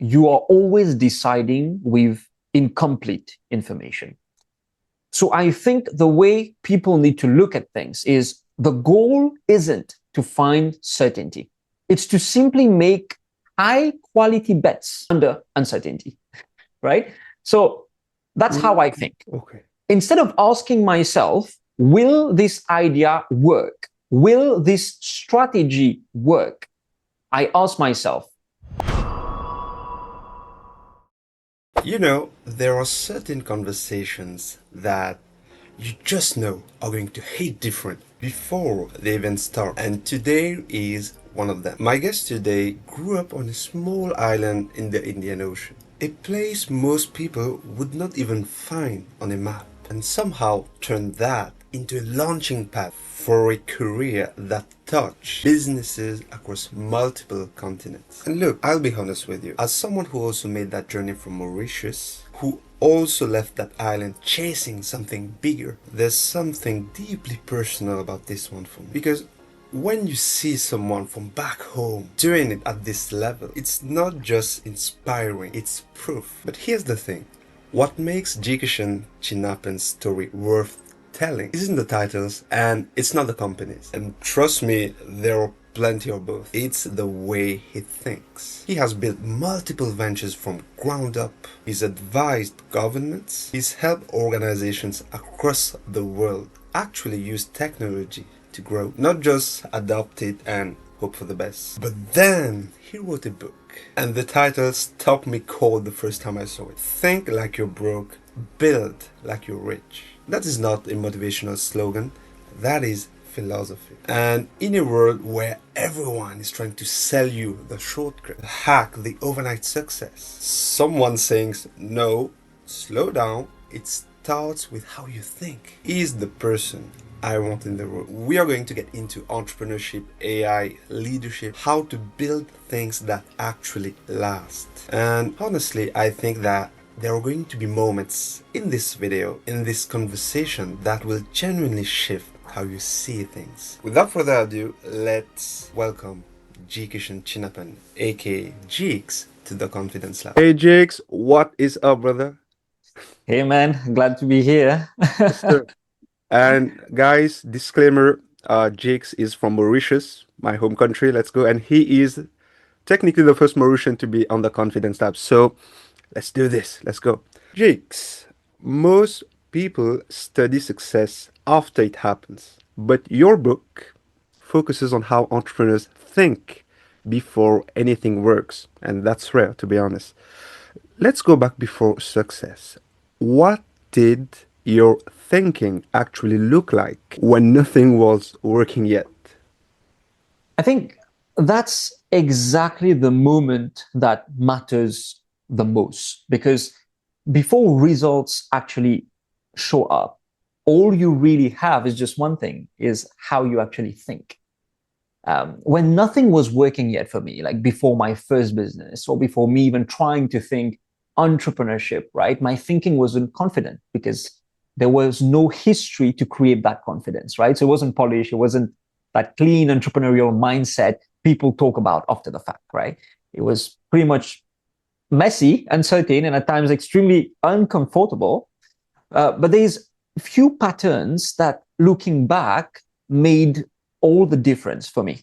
you are always deciding with incomplete information. So I think the way people need to look at things is the goal isn't to find certainty. It's to simply make high quality bets under uncertainty, right? So that's how I think. Okay. Instead of asking myself, will this idea work? Will this strategy work? I ask myself, You know, there are certain conversations that you just know are going to hit different before they even start. And today is one of them. My guest today grew up on a small island in the Indian Ocean, a place most people would not even find on a map, and somehow turned that into a launching pad for a career that touched businesses across multiple continents. And look, I'll be honest with you, as someone who also made that journey from Mauritius, who also left that island chasing something bigger, there's something deeply personal about this one for me. Because when you see someone from back home doing it at this level, it's not just inspiring, it's proof. But here's the thing. What makes Jeekeshen Chinnappen's story worth telling isn't the titles and it's not the companies. And trust me, there are plenty of both. It's the way he thinks. He has built multiple ventures from ground up. He's advised governments. He's helped organizations across the world actually use technology to grow, not just adopt it and hope for the best. But then he wrote a book, and the title stopped me cold the first time I saw it. Think like you're broke, build like you're rich. That is not a motivational slogan, that is philosophy. And in a world where everyone is trying to sell you the shortcut, the hack, the overnight success, someone saying, no, slow down, it starts with how you think. He is the person I want in the room. We are going to get into entrepreneurship, AI, leadership, how to build things that actually last. And honestly, I think that there are going to be moments in this video, in this conversation, that will genuinely shift how you see things. Without further ado, let's welcome Jeekeshen Chinnappen, aka Jeeks, to the Confidence Lab. Hey Jeeks, what is up, brother? hey man, glad to be here. Yes, sir. And guys, disclaimer, Jeeks is from Mauritius, my home country. Let's go. And he is technically the first Mauritian to be on the Confidence Lab. So let's do this. Let's go. Jeeks, most people study success after it happens, but your book focuses on how entrepreneurs think before anything works. And that's rare, to be honest. Let's go back before success. What did your thinking actually look like when nothing was working yet? I think that's exactly the moment that matters the most, because before results actually show up, all you really have is just one thing, is how you actually think. When nothing was working yet for me, like before my first business or before me even trying to think entrepreneurship, right? My thinking wasn't confident because there was no history to create that confidence, right? So it wasn't polished. It wasn't that clean entrepreneurial mindset people talk about after the fact, right? It was pretty much messy, uncertain, and at times extremely uncomfortable. But there's few patterns that, looking back, made all the difference for me.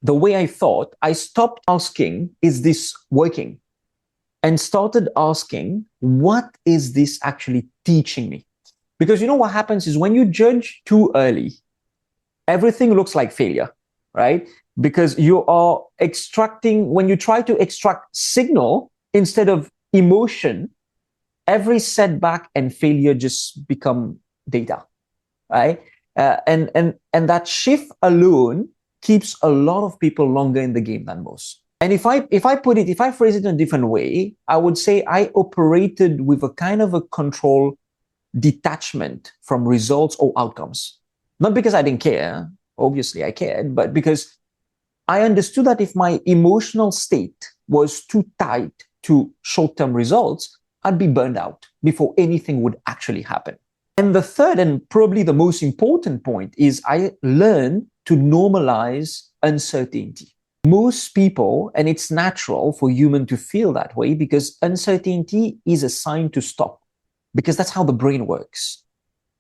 The way I thought, I stopped asking, is this working? And started asking, what is this actually teaching me? Because you know what happens is when you judge too early, everything looks like failure, right? Because you are extracting, when you try to extract signal instead of emotion, every setback and failure just become data, right? And that shift alone keeps a lot of people longer in the game than most. And if I phrase it in a different way, I would say I operated with a kind of a control detachment from results or outcomes. Not because I didn't care, obviously I cared, but because I understood that if my emotional state was too tied to short-term results, I'd be burned out before anything would actually happen. And the third and probably the most important point is I learned to normalize uncertainty. Most people, and it's natural for human to feel that way because uncertainty is a sign to stop, because that's how the brain works.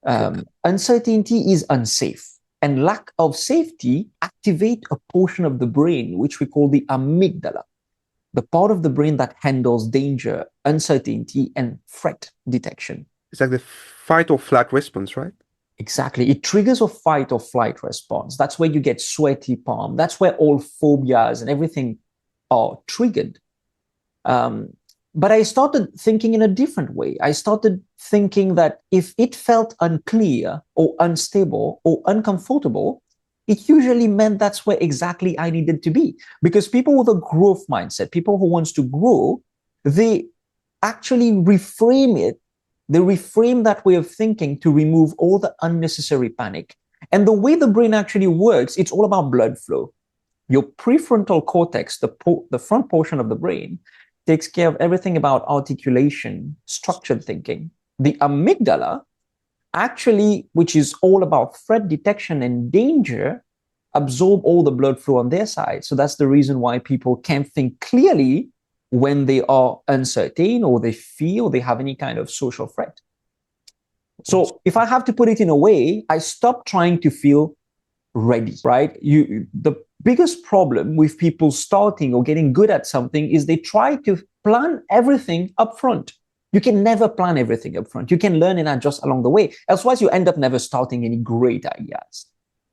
Okay. Uncertainty is unsafe, and lack of safety activate a portion of the brain which we call the amygdala, the part of the brain that handles danger, uncertainty, and threat detection. It's like the fight or flight response, right? Exactly. It triggers a fight or flight response. That's where you get sweaty palm. That's where all phobias and everything are triggered. Um, but I started thinking in a different way. I started thinking that if it felt unclear or unstable or uncomfortable, it usually meant that's where exactly I needed to be. Because people with a growth mindset, people who wants to grow, they actually reframe it. They reframe that way of thinking to remove all the unnecessary panic. And the way the brain actually works, it's all about blood flow. Your prefrontal cortex, the front portion of the brain, takes care of everything about articulation, structured thinking. The amygdala, actually, which is all about threat detection and danger, absorb all the blood flow on their side. So that's the reason why people can't think clearly when they are uncertain or they feel they have any kind of social threat. So if I have to put it in a way, I stop trying to feel ready, right? The biggest problem with people starting or getting good at something is they try to plan everything up front. You can never plan everything up front. You can learn and adjust along the way. Otherwise, you end up never starting any great ideas.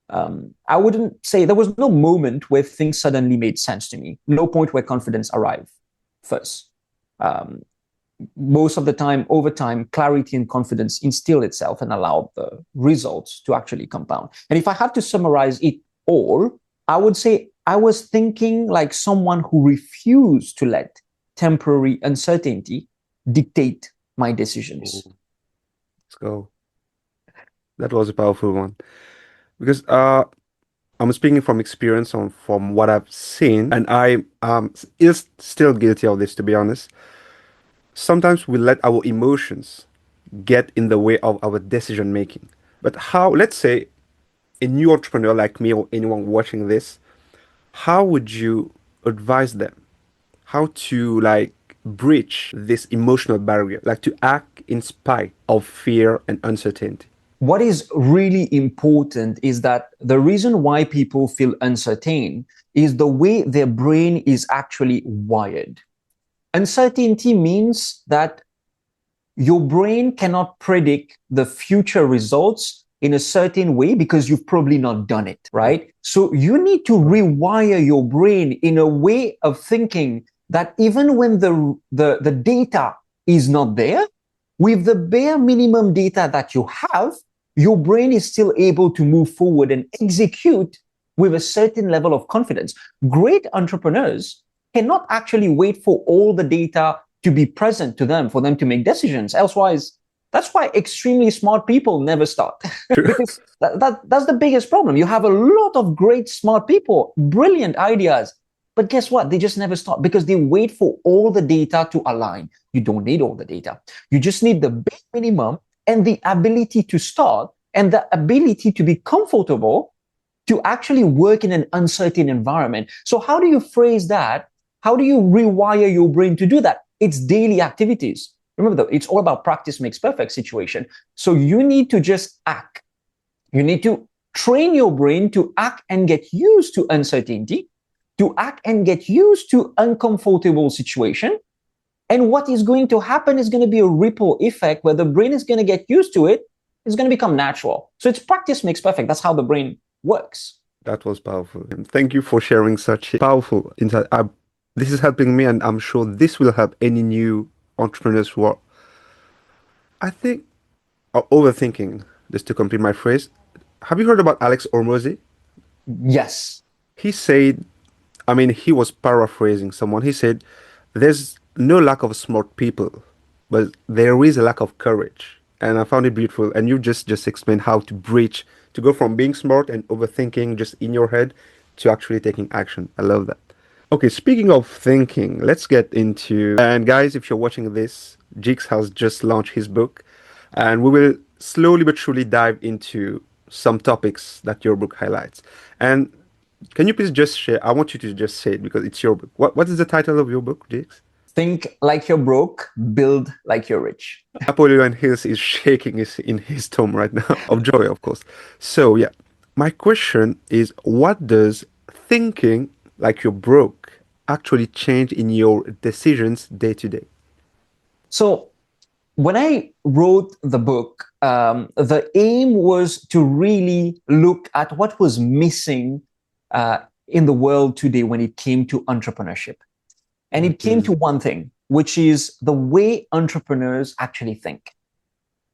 I wouldn't say there was no moment where things suddenly made sense to me. No point where confidence arrived first. Um, Most of the time, over time, clarity and confidence instill itself and allow the results to actually compound. And if I have to summarize it all, I would say I was thinking like someone who refused to let temporary uncertainty dictate my Ooh, decisions. let's go. That was a powerful one. Because I'm speaking from experience on from what I've seen, and I is still guilty of this, to be honest. Sometimes we let our emotions get in the way of our decision making. But how, let's say, a new entrepreneur like me or anyone watching this, how would you advise them how to like breach this emotional barrier, like to act in spite of fear and uncertainty? What is really important is that the reason why people feel uncertain is the way their brain is actually wired. Uncertainty means that your brain cannot predict the future results in a certain way because you've probably not done it, right? So you need to rewire your brain in a way of thinking that even when the data is not there, with the bare minimum data that you have, your brain is still able to move forward and execute with a certain level of confidence. Great entrepreneurs cannot actually wait for all the data to be present to them for them to make decisions. Elsewise, that's why extremely smart people never start because that's the biggest problem. You have a lot of great smart people, brilliant ideas, but guess what? They just never start because they wait for all the data to align. You don't need all the data. You just need the bare minimum and the ability to start and the ability to be comfortable to actually work in an uncertain environment. So how do you phrase that? How do you rewire your brain to do that? It's daily activities. Remember, though, it's all about practice makes perfect situation. So you need to just act. You need to train your brain to act and get used to uncertainty, to act and get used to uncomfortable situation. And what is going to happen is going to be a ripple effect where the brain is going to get used to it. It's going to become natural. So it's practice makes perfect. That's how the brain works. That was powerful. And thank you for sharing such powerful insight. This is helping me, and I'm sure this will help any new entrepreneurs who are, I think, are overthinking. Just to complete my phrase, have you heard about Alex Hormozy? Yes. He said, I mean, he was paraphrasing someone. He said, "There's no lack of smart people, but there is a lack of courage." And I found it beautiful. And you just explained how to breach, to go from being smart and overthinking just in your head to actually taking action. I love that. Okay, speaking of thinking, let's get into. And guys, if you're watching this, Jeeks has just launched his book, and we will slowly but surely dive into some topics that your book highlights. And Can you please just share? I want you to just say it because it's your book. What is the title of your book, Jakes? Think like you're broke, build like you're rich. Napoleon Hills is shaking in his tomb right now of joy, of course. So yeah, my question is, what does thinking like you're broke actually change in your decisions day to day? So when I wrote the book, the aim was to really look at what was missing uh, in the world today when it came to entrepreneurship. And it came to Mhm. one thing, which is the way entrepreneurs actually think.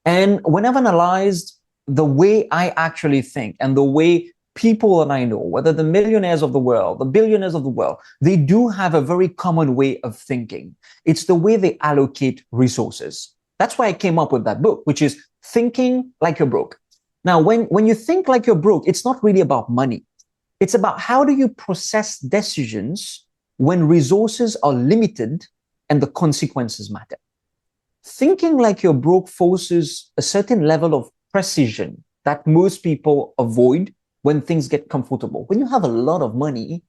And when I've analyzed the way I actually think and the way people that I know, whether the millionaires of the world, the billionaires of the world, they do have a very common way of thinking. It's the way they allocate resources. That's why I came up with that book, which is Thinking Like You're Broke. Now, when you think like you're broke, it's not really about money. It's about how do you process decisions when resources are limited and the consequences matter. Thinking like you're broke forces a certain level of precision that most people avoid when things get comfortable. When you have a lot of money,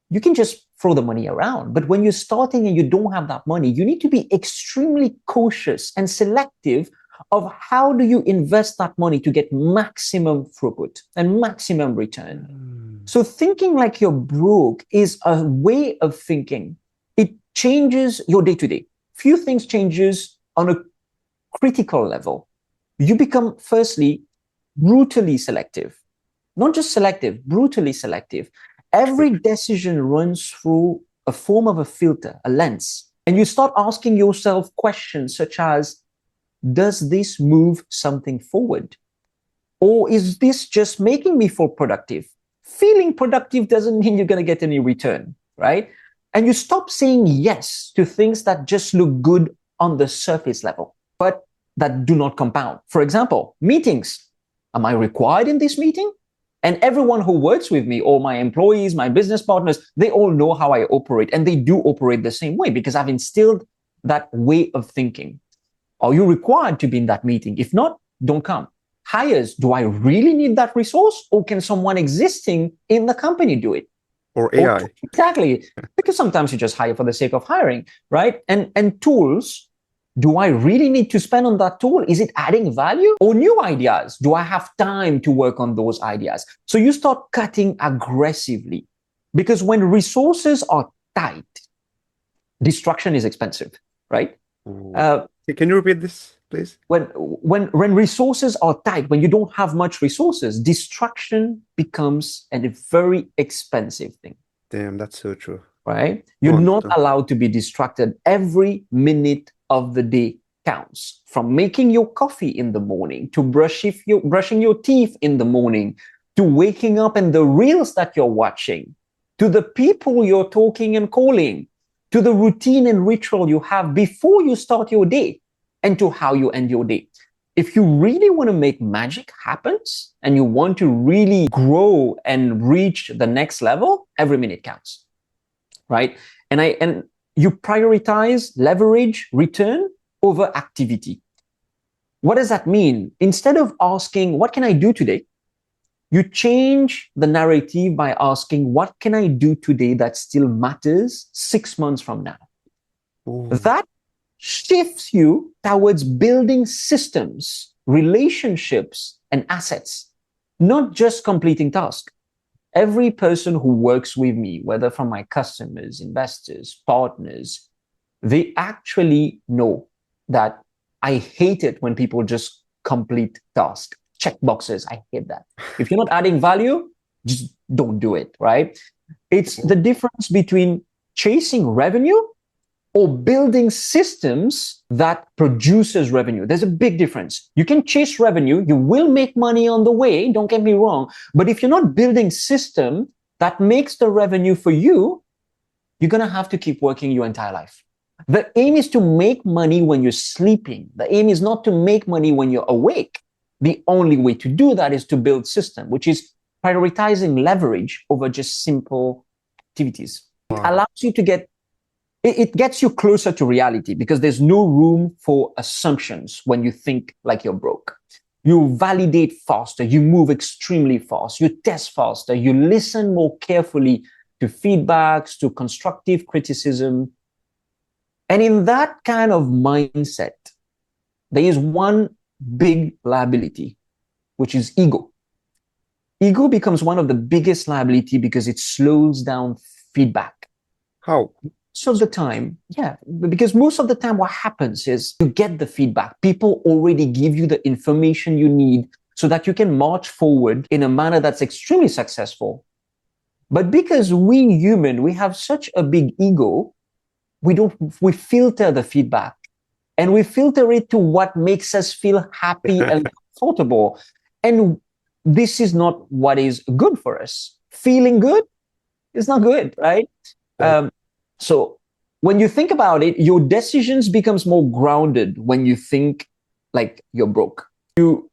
you can just throw the money around. But when you're starting and you don't have that money, you need to be extremely cautious and selective of how do you invest that money to get maximum throughput and maximum return. So thinking like you're broke is a way of thinking. It changes your day to day. Few things changes on a critical level. You become, firstly, brutally selective. Not just selective, brutally selective. True. Every decision runs through a form of a filter, a lens. And you start asking yourself questions such as, does this move something forward? Or is this just making me feel productive? Feeling productive doesn't mean you're going to get any return, right? And you stop saying yes to things that just look good on the surface level, but that do not compound. For example, meetings. Am I required in this meeting? And everyone who works with me, or my employees, my business partners, they all know how I operate, and they do operate the same way because I've instilled that way of thinking. Are you required to be in that meeting? If not, don't come. Hires, do I really need that resource, or can someone existing in the company do it? Or Or AI. exactly, because sometimes you just hire for the sake of hiring, right? And tools, do I really need to spend on that tool? Is it adding value? Or new ideas? Do I have time to work on those ideas? So you start cutting aggressively, because when resources are tight, destruction is expensive, right? Ooh. Uh, Can you repeat this, please? when resources are tight, when you don't have much resources, destruction becomes a very expensive thing. Damn, that's so true. Right? Go You're on. not allowed to be distracted. Every minute of the day counts. From making your coffee in the morning to brushing your teeth in the morning to waking up and the reels that you're watching to the people you're talking and calling to the routine and ritual you have before you start your day and to how you end your day. If you really want to make magic happen and you want to really grow and reach the next level, every minute counts, right? And you prioritize leverage return over activity. What does that mean? Instead of asking, what can I do today? You change the narrative by asking, what can I do today that still matters 6 months from now? Ooh. That shifts you towards building systems, relationships, and assets, not just completing tasks. Every person who works with me, whether from my customers, investors, partners, they actually know that I hate it when people just complete tasks, check boxes. I hate that. If you're not adding value, just don't do it, right? It's the difference between chasing revenue or building systems that produces revenue. There's a big difference. You can chase revenue, you will make money on the way, don't get me wrong, but if you're not building system that makes the revenue for you, you're going to have to keep working your entire life. The aim is to make money when you're sleeping. The aim is not to make money when you're awake. The only way to do that is to build system, which is prioritizing leverage over just simple activities. It Wow. allows you to it gets you closer to reality because there's no room for assumptions when you think like you're broke. You validate faster, you move extremely fast, you test faster, you listen more carefully to feedbacks, to constructive criticism. And in that kind of mindset, there is one big liability, which is ego. Ego becomes one of the biggest liability because it slows down feedback. How? Most of the time, yeah, because most of the time what happens is you get the feedback. People already give you the information you need so that you can march forward in a manner that's extremely successful. But because we human, we have such a big ego, we filter the feedback and we filter it to what makes us feel happy and comfortable. And this is not what is good for us. Feeling good is not good, right? Right. So when you think about it, your decisions becomes more grounded when you think like you're broke. You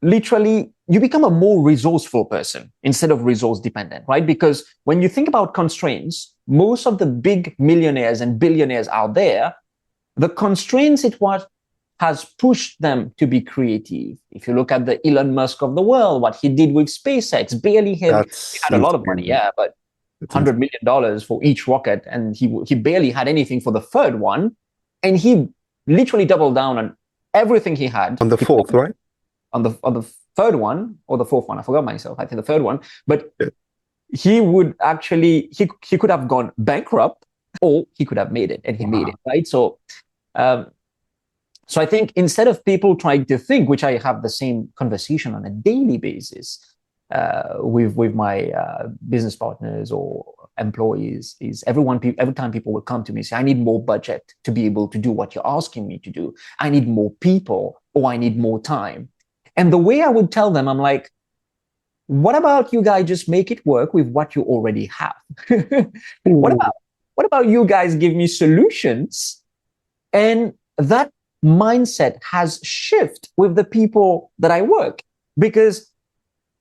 become a more resourceful person instead of resource dependent, right? Because when you think about constraints, most of the big millionaires and billionaires out there, the constraints is what has pushed them to be creative. If you look at the Elon Musk of the world, what he did with SpaceX, barely he That's had a lot of money, insane. yeah, but That's $100 million for each rocket, and he barely had anything for the third one, and he literally doubled down on everything he had. on the He fourth, right? on the third one or the fourth one, I forgot myself. I think the third one, but Yeah. he would actually he could have gone bankrupt, or he could have made it, and he made it, right? Um, so I think instead of people trying to think, which I have the same conversation on a daily basis with my business partners or employees, is every time people will come to me say, I need more budget to be able to do what you're asking me to do. I need more people, or I need more time. And the way I would tell them, I'm like, what about you guys just make it work with what you already have? what Ooh. about what about you guys give me solutions? And that mindset has shift with the people that I work, because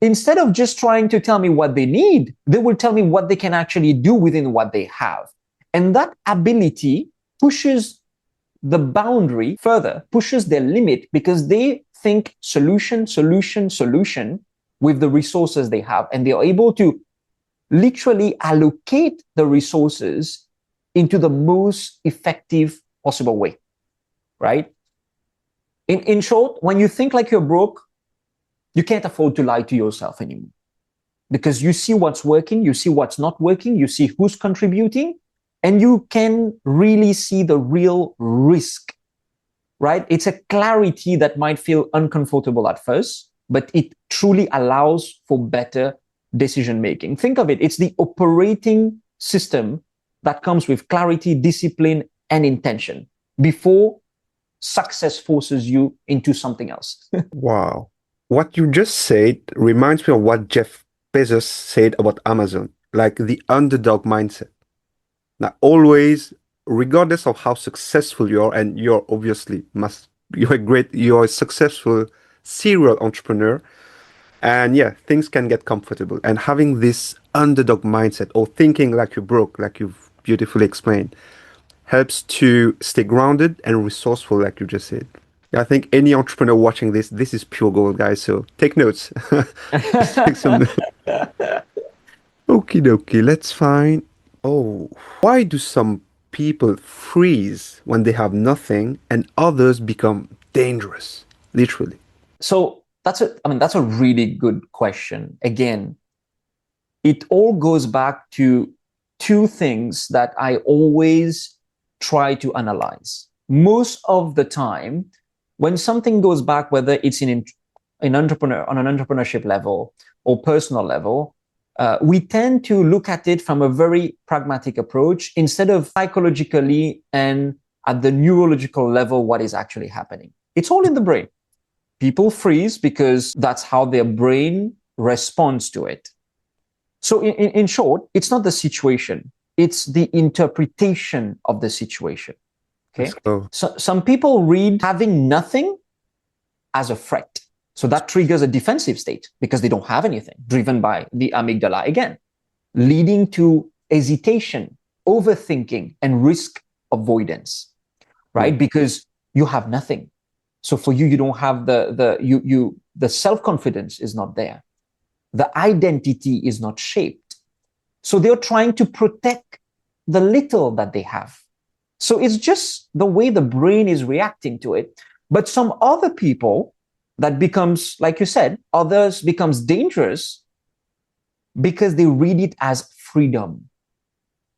instead of just trying to tell me what they need, they will tell me what they can actually do within what they have. And that ability pushes the boundary further, pushes their limit, because they think solution, solution, solution with the resources they have. And they are able to literally allocate the resources into the most effective possible way, right? In short, when you think like you're broke, you can't afford to lie to yourself anymore, because you see what's working, you see what's not working, you see who's contributing, and you can really see the real risk, right? It's a clarity that might feel uncomfortable at first, but it truly allows for better decision making. Think of it, it's the operating system that comes with clarity, discipline, and intention before success forces you into something else. Wow. What you just said reminds me of what Jeff Bezos said about Amazon, like the underdog mindset. Now, always, regardless of how successful you are, and you're a successful serial entrepreneur, and yeah, things can get comfortable. And having this underdog mindset or thinking like you're broke, like you've beautifully explained, helps to stay grounded and resourceful, like you just said. I think any entrepreneur watching this is pure gold, guys. So take notes. Just take some. Okie dokie, let's find. Oh, why do some people freeze when they have nothing and others become dangerous? Literally. So that's a really good question. Again, it all goes back to two things that I always try to analyze. Most of the time, when something goes back, whether it's in entrepreneur on an entrepreneurship level or personal level, we tend to look at it from a very pragmatic approach instead of psychologically and at the neurological level what is actually happening. It's all in the brain. People freeze because that's how their brain responds to it. So in short, it's not the situation, it's the interpretation of the situation. Let's Okay. go. So some people read having nothing as a threat. So that triggers a defensive state because they don't have anything, driven by the amygdala again, leading to hesitation, overthinking, and risk avoidance, right? Mm. Because you have nothing. So for you, you don't have the self-confidence is not there. The identity is not shaped. So they're trying to protect the little that they have. So it's just the way the brain is reacting to it. But some other people, that becomes, like you said, others becomes dangerous because they read it as freedom.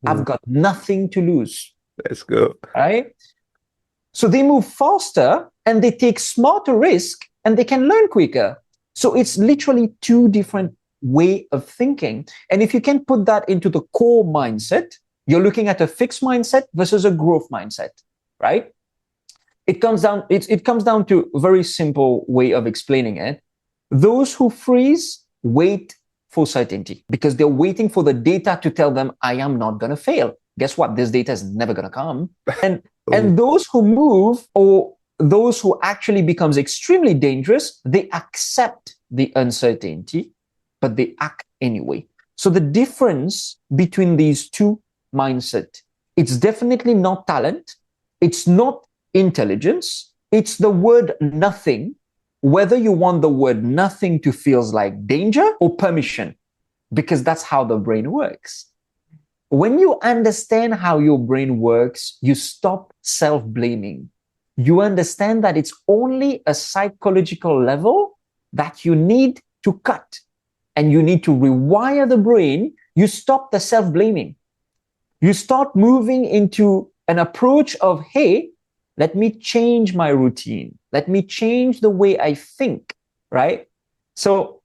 I've got nothing to lose. Let's go. Right? So they move faster and they take smarter risk and they can learn quicker. So it's literally two different way of thinking. And if you can put that into the core mindset, you're looking at a fixed mindset versus a growth mindset, right? It comes down to a very simple way of explaining it. Those who freeze wait for certainty because they're waiting for the data to tell them, I am not going to fail. Guess what? This data is never going to come. And those who move, or those who actually becomes extremely dangerous, they accept the uncertainty, but they act anyway. So the difference between these two mindset, it's definitely not talent. It's not intelligence. It's the word nothing, whether you want the word nothing to feels like danger or permission, because that's how the brain works. When you understand how your brain works, you stop self-blaming. You understand that it's only a psychological level that you need to cut, and you need to rewire the brain. You stop the self-blaming. You start moving into an approach of, hey, let me change my routine. Let me change the way I think, right? So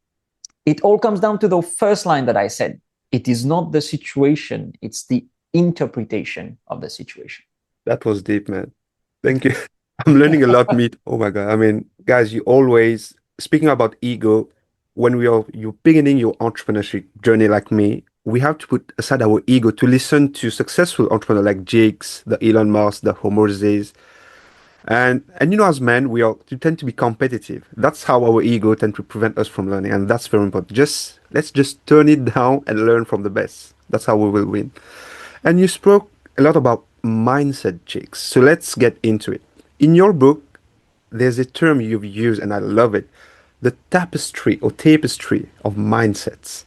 it all comes down to the first line that I said. It is not the situation, it's the interpretation of the situation. That was deep, man. Thank you. I'm learning a lot, meet. Oh my God. I mean, guys, you always speaking about ego, when you're beginning your entrepreneurship journey like me, we have to put aside our ego to listen to successful entrepreneurs like Jeeks, the Elon Musk, the Homorzes. And as men, we tend to be competitive. That's how our ego tend to prevent us from learning, and that's very important. Let's just turn it down and learn from the best. That's how we will win. And you spoke a lot about mindset, Jeeks. So let's get into it. In your book, there's a term you've used, and I love it: the tapestry of mindsets.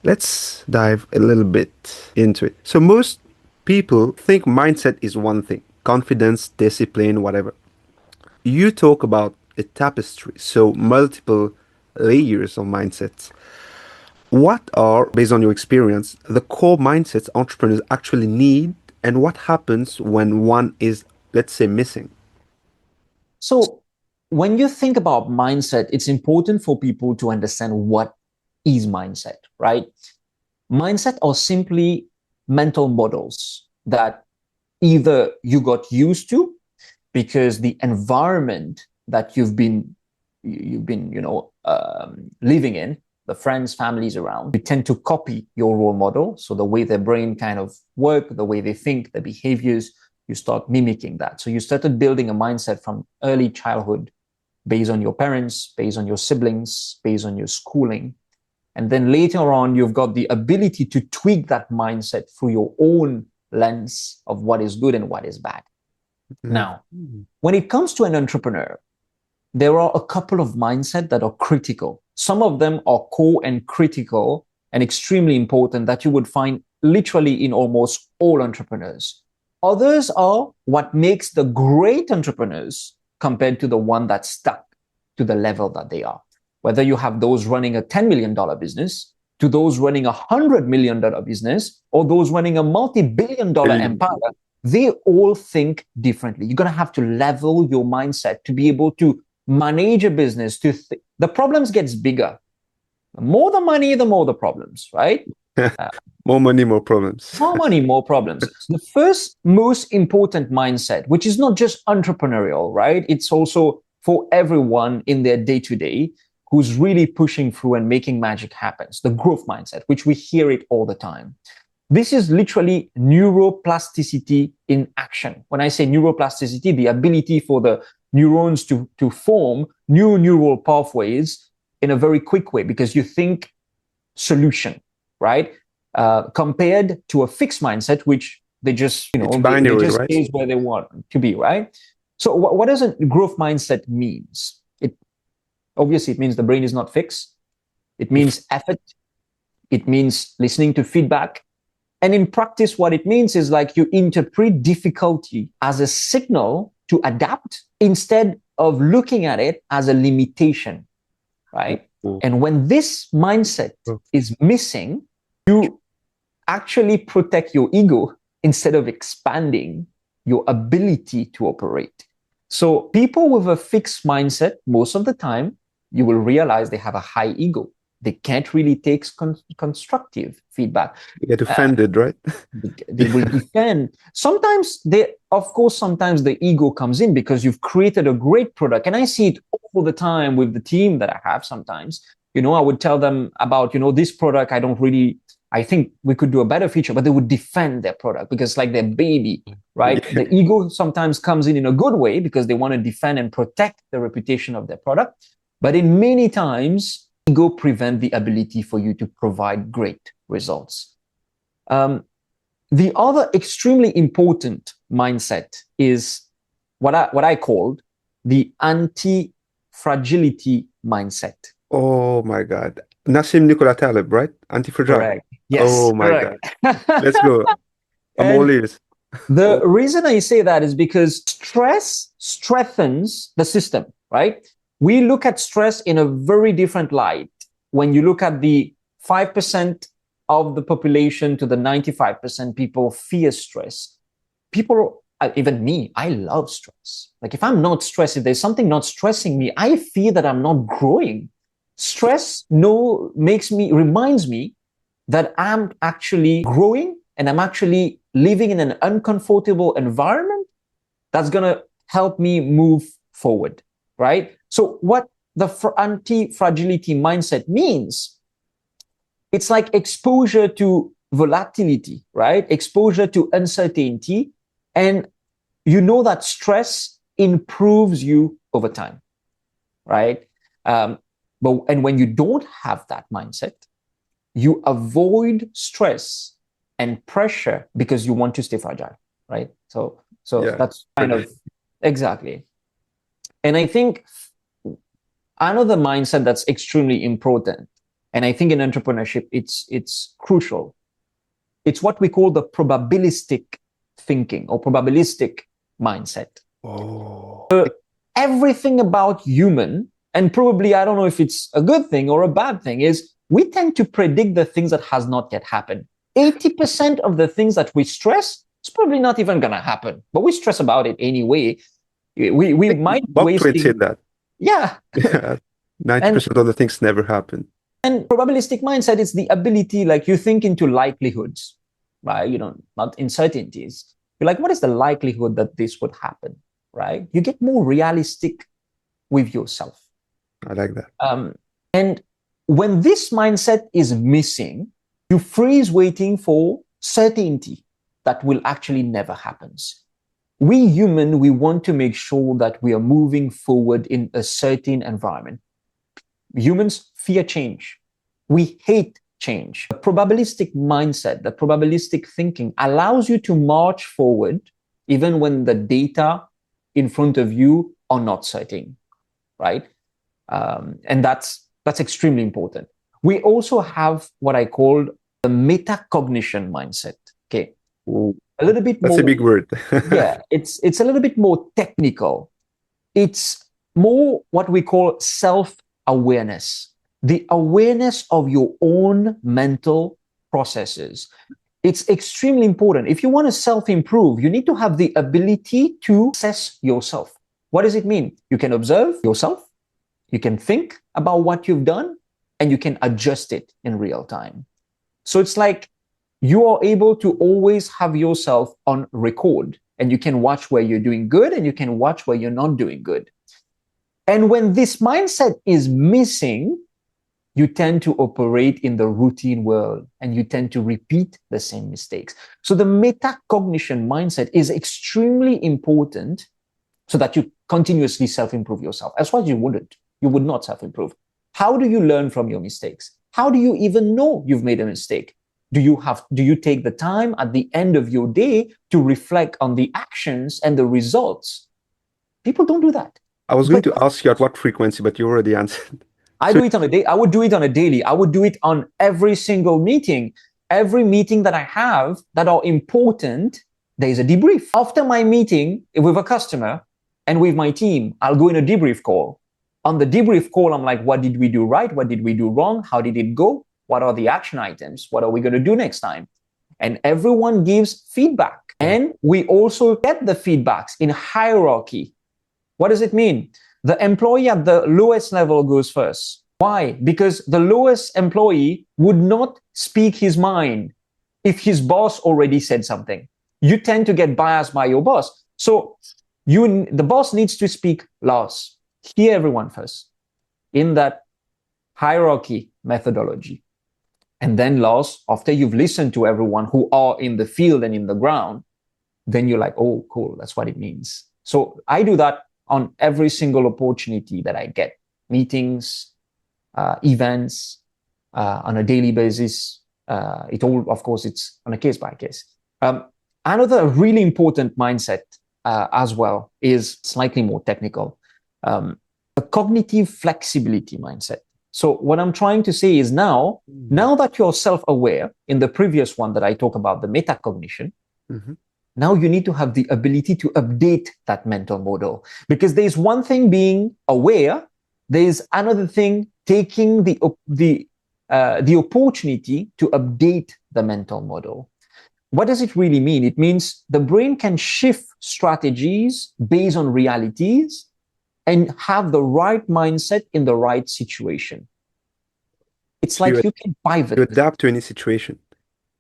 Let's dive a little bit into it. So most people think mindset is one thing: confidence, discipline, whatever. You talk about a tapestry, so multiple layers of mindsets. What are, based on your experience, the core mindsets entrepreneurs actually need, and what happens when one is, let's say, missing? So when you think about mindset, it's important for people to understand what is mindset, right? Mindset are simply mental models that either you got used to because the environment that you've been living in, the friends, families around, you tend to copy your role model. So the way their brain kind of work, the way they think, their behaviors, you start mimicking that. So you started building a mindset from early childhood based on your parents, based on your siblings, based on your schooling. And then later on, you've got the ability to tweak that mindset through your own lens of what is good and what is bad. Mm-hmm. Now, when it comes to an entrepreneur, there are a couple of mindsets that are critical. Some of them are core and critical and extremely important that you would find literally in almost all entrepreneurs. Others are what makes the great entrepreneurs compared to the one that's stuck to the level that they are. Whether you have those running a $10 million business, to those running a $100 million business, or those running a multi-billion dollar empire, they all think differently. You're going to have to level your mindset to be able to manage a business. The problems gets bigger. The more the money, the more the problems, right? More money, more problems. More money, more problems. The first most important mindset, which is not just entrepreneurial, right? It's also for everyone in their day-to-day who's really pushing through and making magic happen. The growth mindset, which we hear it all the time. This is literally neuroplasticity in action. When I say neuroplasticity, the ability for the neurons to form new neural pathways in a very quick way, because you think solution, right? Compared to a fixed mindset, which they just, it's binary, they just right? stays where they want to be, right? So what does a growth mindset means? Obviously, it means the brain is not fixed. It means effort. It means listening to feedback. And in practice, what it means is like you interpret difficulty as a signal to adapt instead of looking at it as a limitation, right? And when this mindset is missing, you actually protect your ego instead of expanding your ability to operate. So people with a fixed mindset, most of the time, you will realize they have a high ego. They can't really take constructive feedback. You get offended, right? They will defend. Sometimes sometimes the ego comes in because you've created a great product. And I see it all the time with the team that I have sometimes. I would tell them about, this product, I think we could do a better feature, but they would defend their product because like their baby, right? The ego sometimes comes in a good way because they want to defend and protect the reputation of their product. But in many times, ego prevent the ability for you to provide great results. The other extremely important mindset is what I called the anti-fragility mindset. Oh my God. Nassim Nicola Taleb, right? Anti-fragile. Correct. Yes. Oh my correct. God. Let's go. I'm all ears. The reason I say that is because stress strengthens the system, right? We look at stress in a very different light. When you look at the 5% of the population to the 95% people fear stress. People, even me, I love stress. Like if I'm not stressed, if there's something not stressing me, I fear that I'm not growing. Stress reminds me that I'm actually growing and I'm actually living in an uncomfortable environment that's going to help me move forward, right? So what the anti-fragility mindset means, it's like exposure to volatility, right? Exposure to uncertainty. And you know that stress improves you over time, right? And when you don't have that mindset, you avoid stress and pressure because you want to stay fragile, right? So yeah, that's kind of exactly. And I think another mindset that's extremely important, and I think in entrepreneurship, it's crucial. It's what we call the probabilistic thinking or probabilistic mindset. Oh. So everything about human, and probably, I don't know if it's a good thing or a bad thing, is we tend to predict the things that has not yet happened. 80% of the things that we stress, it's probably not even going to happen, but we stress about it anyway. We might wasting that. Yeah. 90% of the things never happen. And probabilistic mindset is the ability, like you think into likelihoods, right? Not uncertainties. You're like, what is the likelihood that this would happen, right? You get more realistic with yourself. I like that. And when this mindset is missing, you freeze waiting for certainty that will actually never happens. We human, we want to make sure that we are moving forward in a certain environment. Humans fear change. We hate change. The probabilistic mindset, the probabilistic thinking allows you to march forward even when the data in front of you are not certain, right? And that's extremely important. We also have what I call the metacognition mindset. Okay. Ooh, a little bit that's more. A big word. Yeah, it's a little bit more technical. It's more what we call self-awareness, the awareness of your own mental processes. It's extremely important. If you want to self-improve, you need to have the ability to assess yourself. What does it mean? You can observe yourself, you can think about what you've done, and you can adjust it in real time. So it's like you are able to always have yourself on record, and you can watch where you're doing good and you can watch where you're not doing good. And when this mindset is missing, you tend to operate in the routine world and you tend to repeat the same mistakes. So the metacognition mindset is extremely important so that you continuously self-improve yourself. Otherwise, you would not self-improve. How do you learn from your mistakes? How do you even know you've made a mistake? Do you take the time at the end of your day to reflect on the actions and the results? People don't do that. I was going But to ask you at what frequency, but you already answered. I So, do it on a day. I would do it on a daily. I would do it on every single meeting. Every meeting that I have that are important, there is a debrief. After my meeting with a customer and with my team, I'll go in a debrief call. On the debrief call, I'm like, what did we do right? What did we do wrong? How did it go? What are the action items? What are we going to do next time? And everyone gives feedback. And we also get the feedbacks in hierarchy. What does it mean? The employee at the lowest level goes first. Why? Because the lowest employee would not speak his mind if his boss already said something. You tend to get biased by your boss. So the boss needs to speak last. Hear everyone first in that hierarchy methodology. And then last, after you've listened to everyone who are in the field and in the ground, then you're like, oh, cool, that's what it means. So I do that on every single opportunity that I get, meetings, events, on a daily basis. Of course, it's on a case by case. Another really important mindset as well is slightly more technical, a cognitive flexibility mindset. So what I'm trying to say is now that you're self-aware, in the previous one that I talk about, the metacognition, now you need to have the ability to update that mental model. Because there's one thing being aware, there's another thing taking the opportunity to update the mental model. What does it really mean? It means the brain can shift strategies based on realities and have the right mindset in the right situation. It's like you can pivot. To adapt to any situation.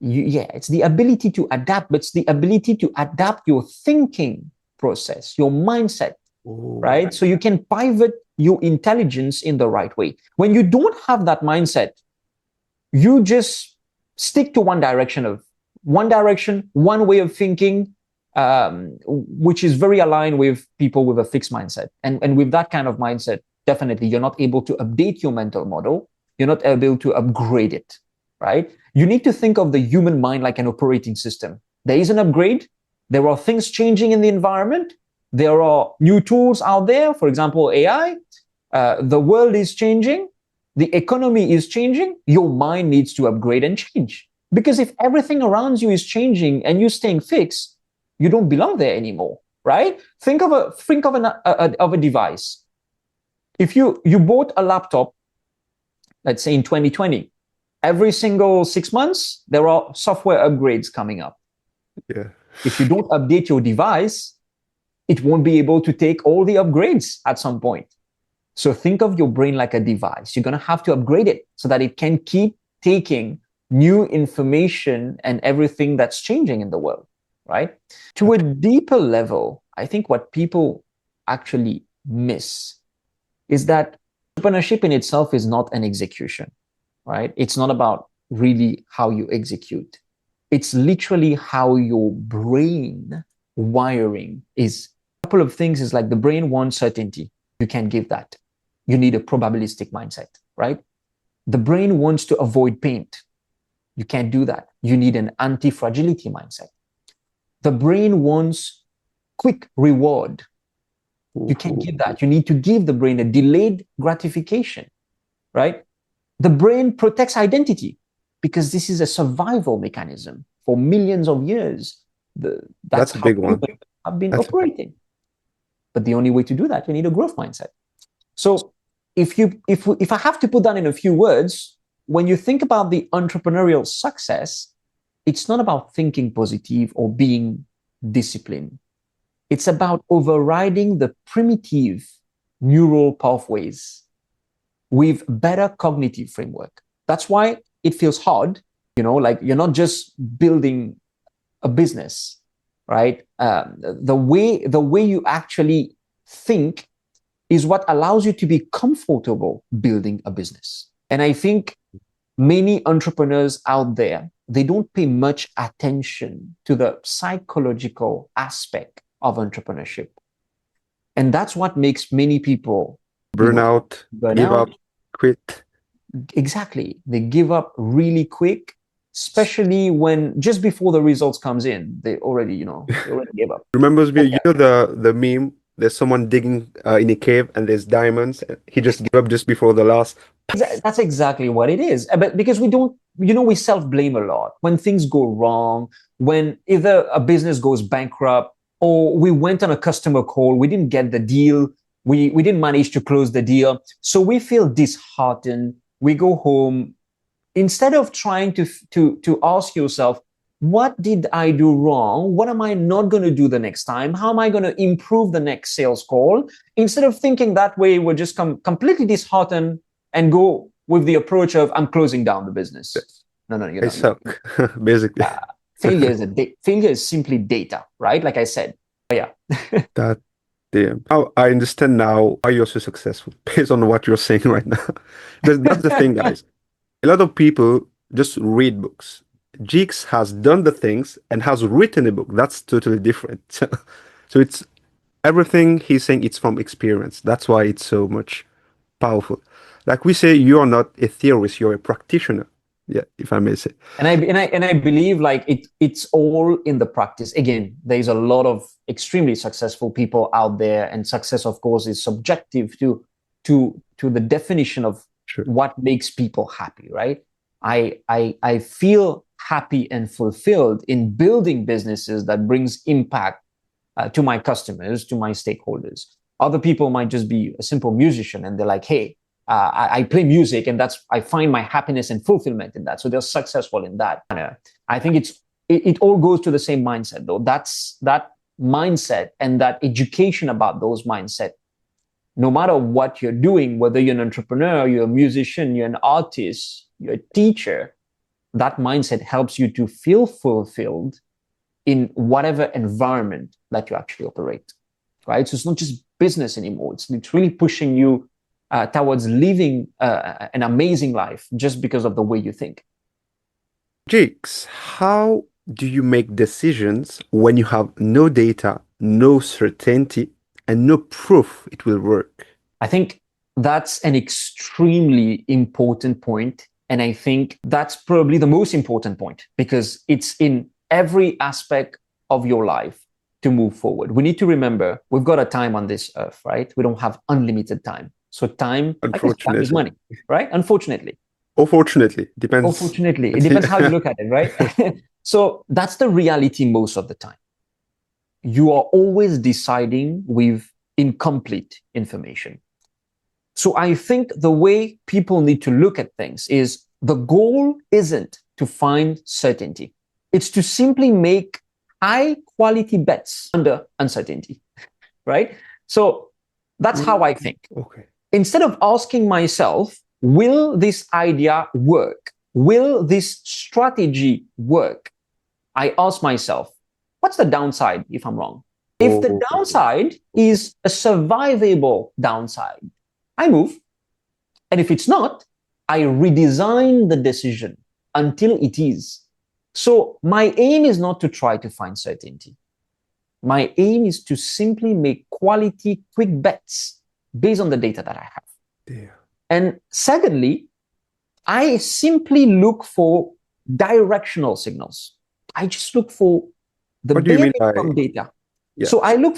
It's the ability to adapt, but it's the ability to adapt your thinking process, your mindset, right? So you can pivot your intelligence in the right way. When you don't have that mindset, you just stick to one direction, one way of thinking, which is very aligned with people with a fixed mindset. And with that kind of mindset, definitely you're not able to update your mental model. You're not able to upgrade it, right? You need to think of the human mind like an operating system. There is an upgrade. There are things changing in the environment. There are new tools out there, for example, AI. The world is changing. The economy is changing. Your mind needs to upgrade and change. Because if everything around you is changing and you're staying fixed, you don't belong there anymore, right? Think of a device. If you bought a laptop, let's say in 2020, every single 6 months, there are software upgrades coming up. Yeah. If you don't update your device, it won't be able to take all the upgrades at some point. So think of your brain like a device. You're going to have to upgrade it so that it can keep taking new information and everything that's changing in the world, right? To a deeper level, I think what people actually miss is that entrepreneurship in itself is not an execution, right? It's not about really how you execute. It's literally how your brain wiring is. A couple of things is like the brain wants certainty. You can't give that. You need a probabilistic mindset, right? The brain wants to avoid pain. You can't do that. You need an anti-fragility mindset. The brain wants quick reward. You can't give that. You need to give the brain a delayed gratification, right? The brain protects identity because this is a survival mechanism for millions of years. That's a how big one. humans have been operating. But the only way to do that, you need a growth mindset. So if I have to put that in a few words, when you think about the entrepreneurial success, it's not about thinking positive or being disciplined. It's about overriding the primitive neural pathways with better cognitive framework. That's why it feels hard, like you're not just building a business, right? The way you actually think is what allows you to be comfortable building a business. And I think many entrepreneurs out there, they don't pay much attention to the psychological aspect of entrepreneurship. And that's what makes many people burn out, give up, quit. Exactly. They give up really quick, especially when just before the results comes in, they already gave up. Remembers me, the meme there's someone digging in a cave and there's diamonds. He just gave up just before the last. That's exactly what it is. But because we don't, we self-blame a lot when things go wrong, when either a business goes bankrupt or we went on a customer call, we didn't get the deal, we didn't manage to close the deal. So we feel disheartened. We go home instead of trying to ask yourself, what did I do wrong? What am I not going to do the next time? How am I going to improve the next sales call? Instead of thinking that way, we're just completely disheartened and go with the approach of I'm closing down the business. No, no, I suck, basically. Failure is simply data, right? Like I said. Oh, yeah. That damn. How I understand now why you're so successful based on what you're saying right now. That's the thing, guys. A lot of people just read books. Jeeks has done the things and has written a book. That's totally different. So it's everything he's saying, it's from experience. That's why it's so much powerful. Like we say, you're not a theorist, you're a practitioner. Yeah, if I may say. And I believe like it's all in the practice. Again, there's a lot of extremely successful people out there, and success, of course, is subjective to the definition of Sure. what makes people happy, right? I feel happy and fulfilled in building businesses that brings impact to my customers, to my stakeholders. Other people might just be a simple musician and they're like, hey, I play music and I find my happiness and fulfillment in that. So they're successful in that. I think it all goes to the same mindset though. That's that mindset and that education about those mindset. No matter what you're doing, whether you're an entrepreneur, you're a musician, you're an artist, you're a teacher, that mindset helps you to feel fulfilled in whatever environment that you actually operate, right? So it's not just business anymore. It's really pushing you towards living an amazing life just because of the way you think. Jakes, how do you make decisions when you have no data, no certainty, and no proof it will work? I think that's an extremely important point. And I think that's probably the most important point because it's in every aspect of your life to move forward. We need to remember we've got a time on this earth, right? We don't have unlimited time. So time, time is money, right? Unfortunately. Or fortunately, depends. Unfortunately, it depends how you look at it, right? So that's the reality most of the time. You are always deciding with incomplete information. So I think the way people need to look at things is the goal isn't to find certainty. It's to simply make high quality bets under uncertainty, right? So that's how I think. Okay. Instead of asking myself, will this idea work? Will this strategy work? I ask myself, what's the downside if I'm wrong? If the downside is a survivable downside, I move. And if it's not, I redesign the decision until it is. So my aim is not to try to find certainty. My aim is to simply make quality, quick bets based on the data that I have. Yeah. And secondly, I simply look for directional signals. I just look for the bare minimum data. Yeah. So I look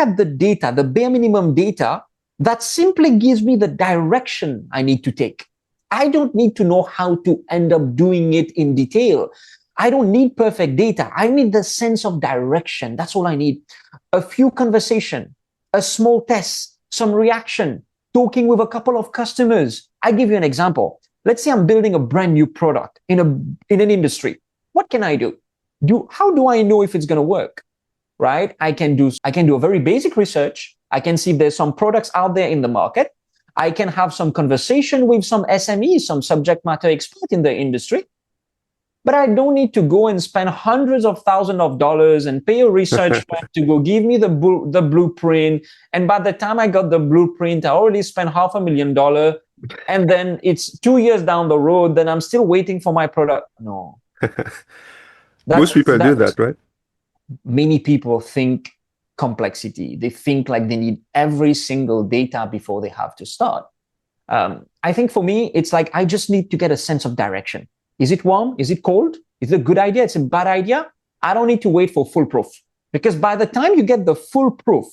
at the data, the bare minimum data that simply gives me the direction I need to take. I don't need to know how to end up doing it in detail. I don't need perfect data. I need the sense of direction. That's all I need. A few conversation, a small test, some reaction, talking with a couple of customers. I give you an example. Let's say I'm building a brand new product in an industry. What can I do? How do I know if it's going to work? Right? I can do a very basic research. I can see if there's some products out there in the market. I can have some conversation with some SMEs, some subject matter expert in the industry. But I don't need to go and spend hundreds of thousands of dollars and pay a research firm to go give me the blueprint. And by the time I got the blueprint, I already spent $500,000. And then it's 2 years down the road, then I'm still waiting for my product. No. Most people do that, right? Many people think complexity. They think like they need every single data before they have to start. I think for me, it's like I just need to get a sense of direction. Is it warm? Is it cold? Is it a good idea? It's a bad idea? I don't need to wait for full proof. Because by the time you get the full proof,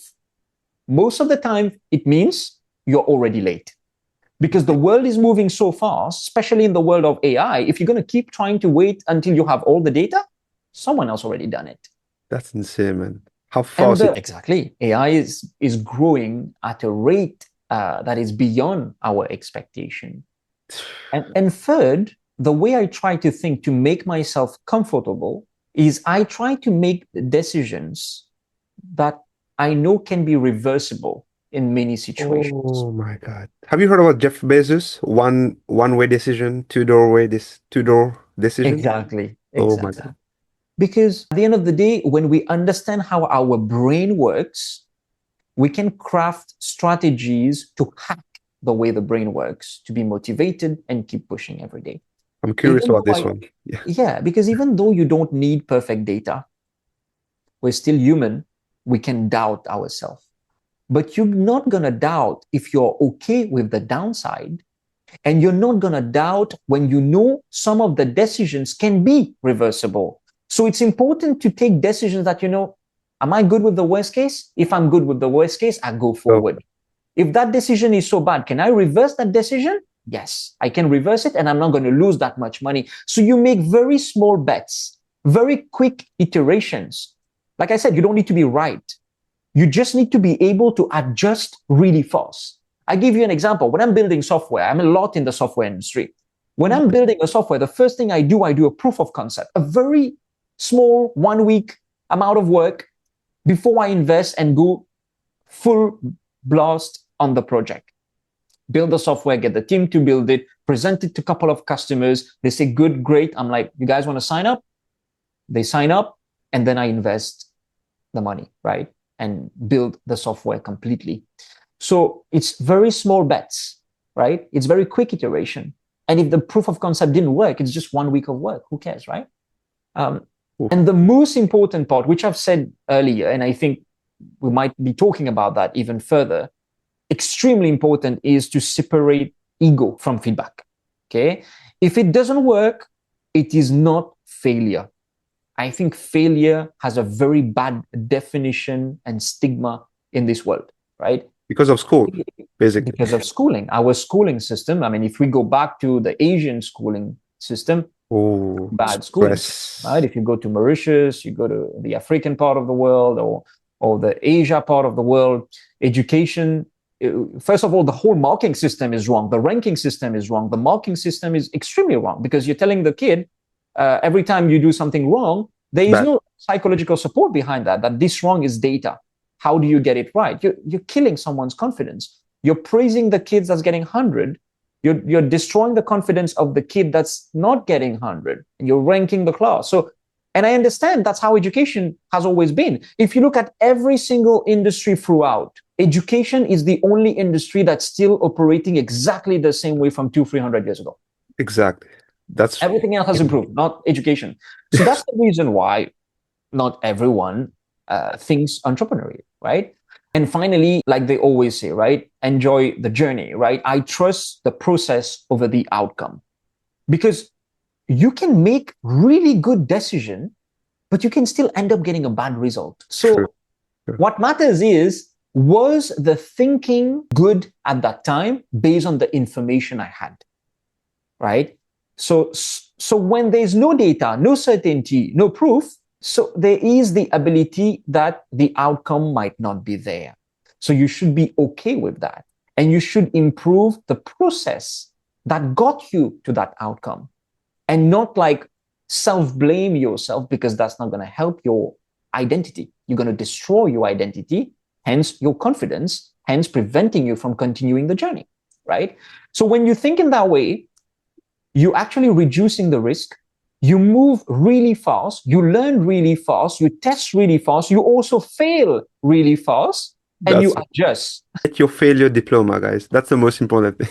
Most of the time, it means you're already late because the world is moving so fast, especially in the world of AI. If you're going to keep trying to wait until you have all the data, someone else already done it. That's insane, man. How And fast it. exactly, AI is growing at a rate that is beyond our expectation. And third, the way I try to think to make myself comfortable is I try to make decisions that I know can be reversible in many situations. Oh my God. Have you heard about Jeff Bezos? One-way decision, two-door decision? Exactly, Oh my exactly. God. Because at the end of the day, when we understand how our brain works, we can craft strategies to hack the way the brain works to be motivated and keep pushing every day. I'm curious Even about though this one. Yeah. yeah, because even though you don't need perfect data, we're still human, we can doubt ourselves. But you're not going to doubt if you're okay with the downside. And you're not going to doubt when you know some of the decisions can be reversible. So it's important to take decisions that, am I good with the worst case? If I'm good with the worst case, I go Oh, forward. If that decision is so bad, can I reverse that decision? Yes, I can reverse it and I'm not going to lose that much money. So you make very small bets, very quick iterations. Like I said, you don't need to be right. You just need to be able to adjust really fast. I give you an example. When I'm building software, I'm a lot in the software industry. When I'm building a software, the first thing I do a proof of concept, a very small 1 week amount of work before I invest and go full blast on the project. Build the software, get the team to build it, present it to a couple of customers. They say, good, great. I'm like, you guys want to sign up? They sign up, and then I invest the money, right? And build the software completely. So it's very small bets, right? It's very quick iteration. And if the proof of concept didn't work, it's just 1 week of work. Who cares, right? Um, oof. and the most important part, which I've said earlier, and I think we might be talking about that even further, extremely important is to separate ego from feedback. Okay. If it doesn't work, it is not failure. I think failure has a very bad definition and stigma in this world, right? Because of school, basically. Because of schooling, our schooling system. I mean, if we go back to the Asian schooling system, Oh, bad schooling system, right? stress. If you go to Mauritius, you go to the African part of the world, or the Asia part of the world, education. First of all, the whole marking system is wrong. The ranking system is wrong. The marking system is extremely wrong because you're telling the kid every time you do something wrong, there is Bad. no psychological support behind that. That this wrong is data. How do you get it right? You're killing someone's confidence. You're praising the kids that's getting 100. You're destroying the confidence of the kid that's not getting 100. And you're ranking the class. So, and I understand that's how education has always been. If you look at every single industry throughout, education is the only industry that's still operating exactly the same way from 300 years ago. Exactly. That's Everything else has improved, not education. So that's the reason why not everyone thinks entrepreneurial, right? And finally, like they always say, right? Enjoy the journey, right? I trust the process over the outcome because you can make really good decision, but you can still end up getting a bad result. So true. True. what matters is, was the thinking good at that time based on the information I had, right? So when there's no data, no certainty, no proof, so there is the ability that the outcome might not be there. So you should be okay with that. And you should improve the process that got you to that outcome and not like self-blame yourself because that's not going to help your identity. You're going to destroy your identity, hence your confidence, hence preventing you from continuing the journey, right? So when you think in that way, you're actually reducing the risk. You move really fast, you learn really fast, you test really fast, you also fail really fast, and you That's adjust. Get your failure diploma, guys. That's the most important thing.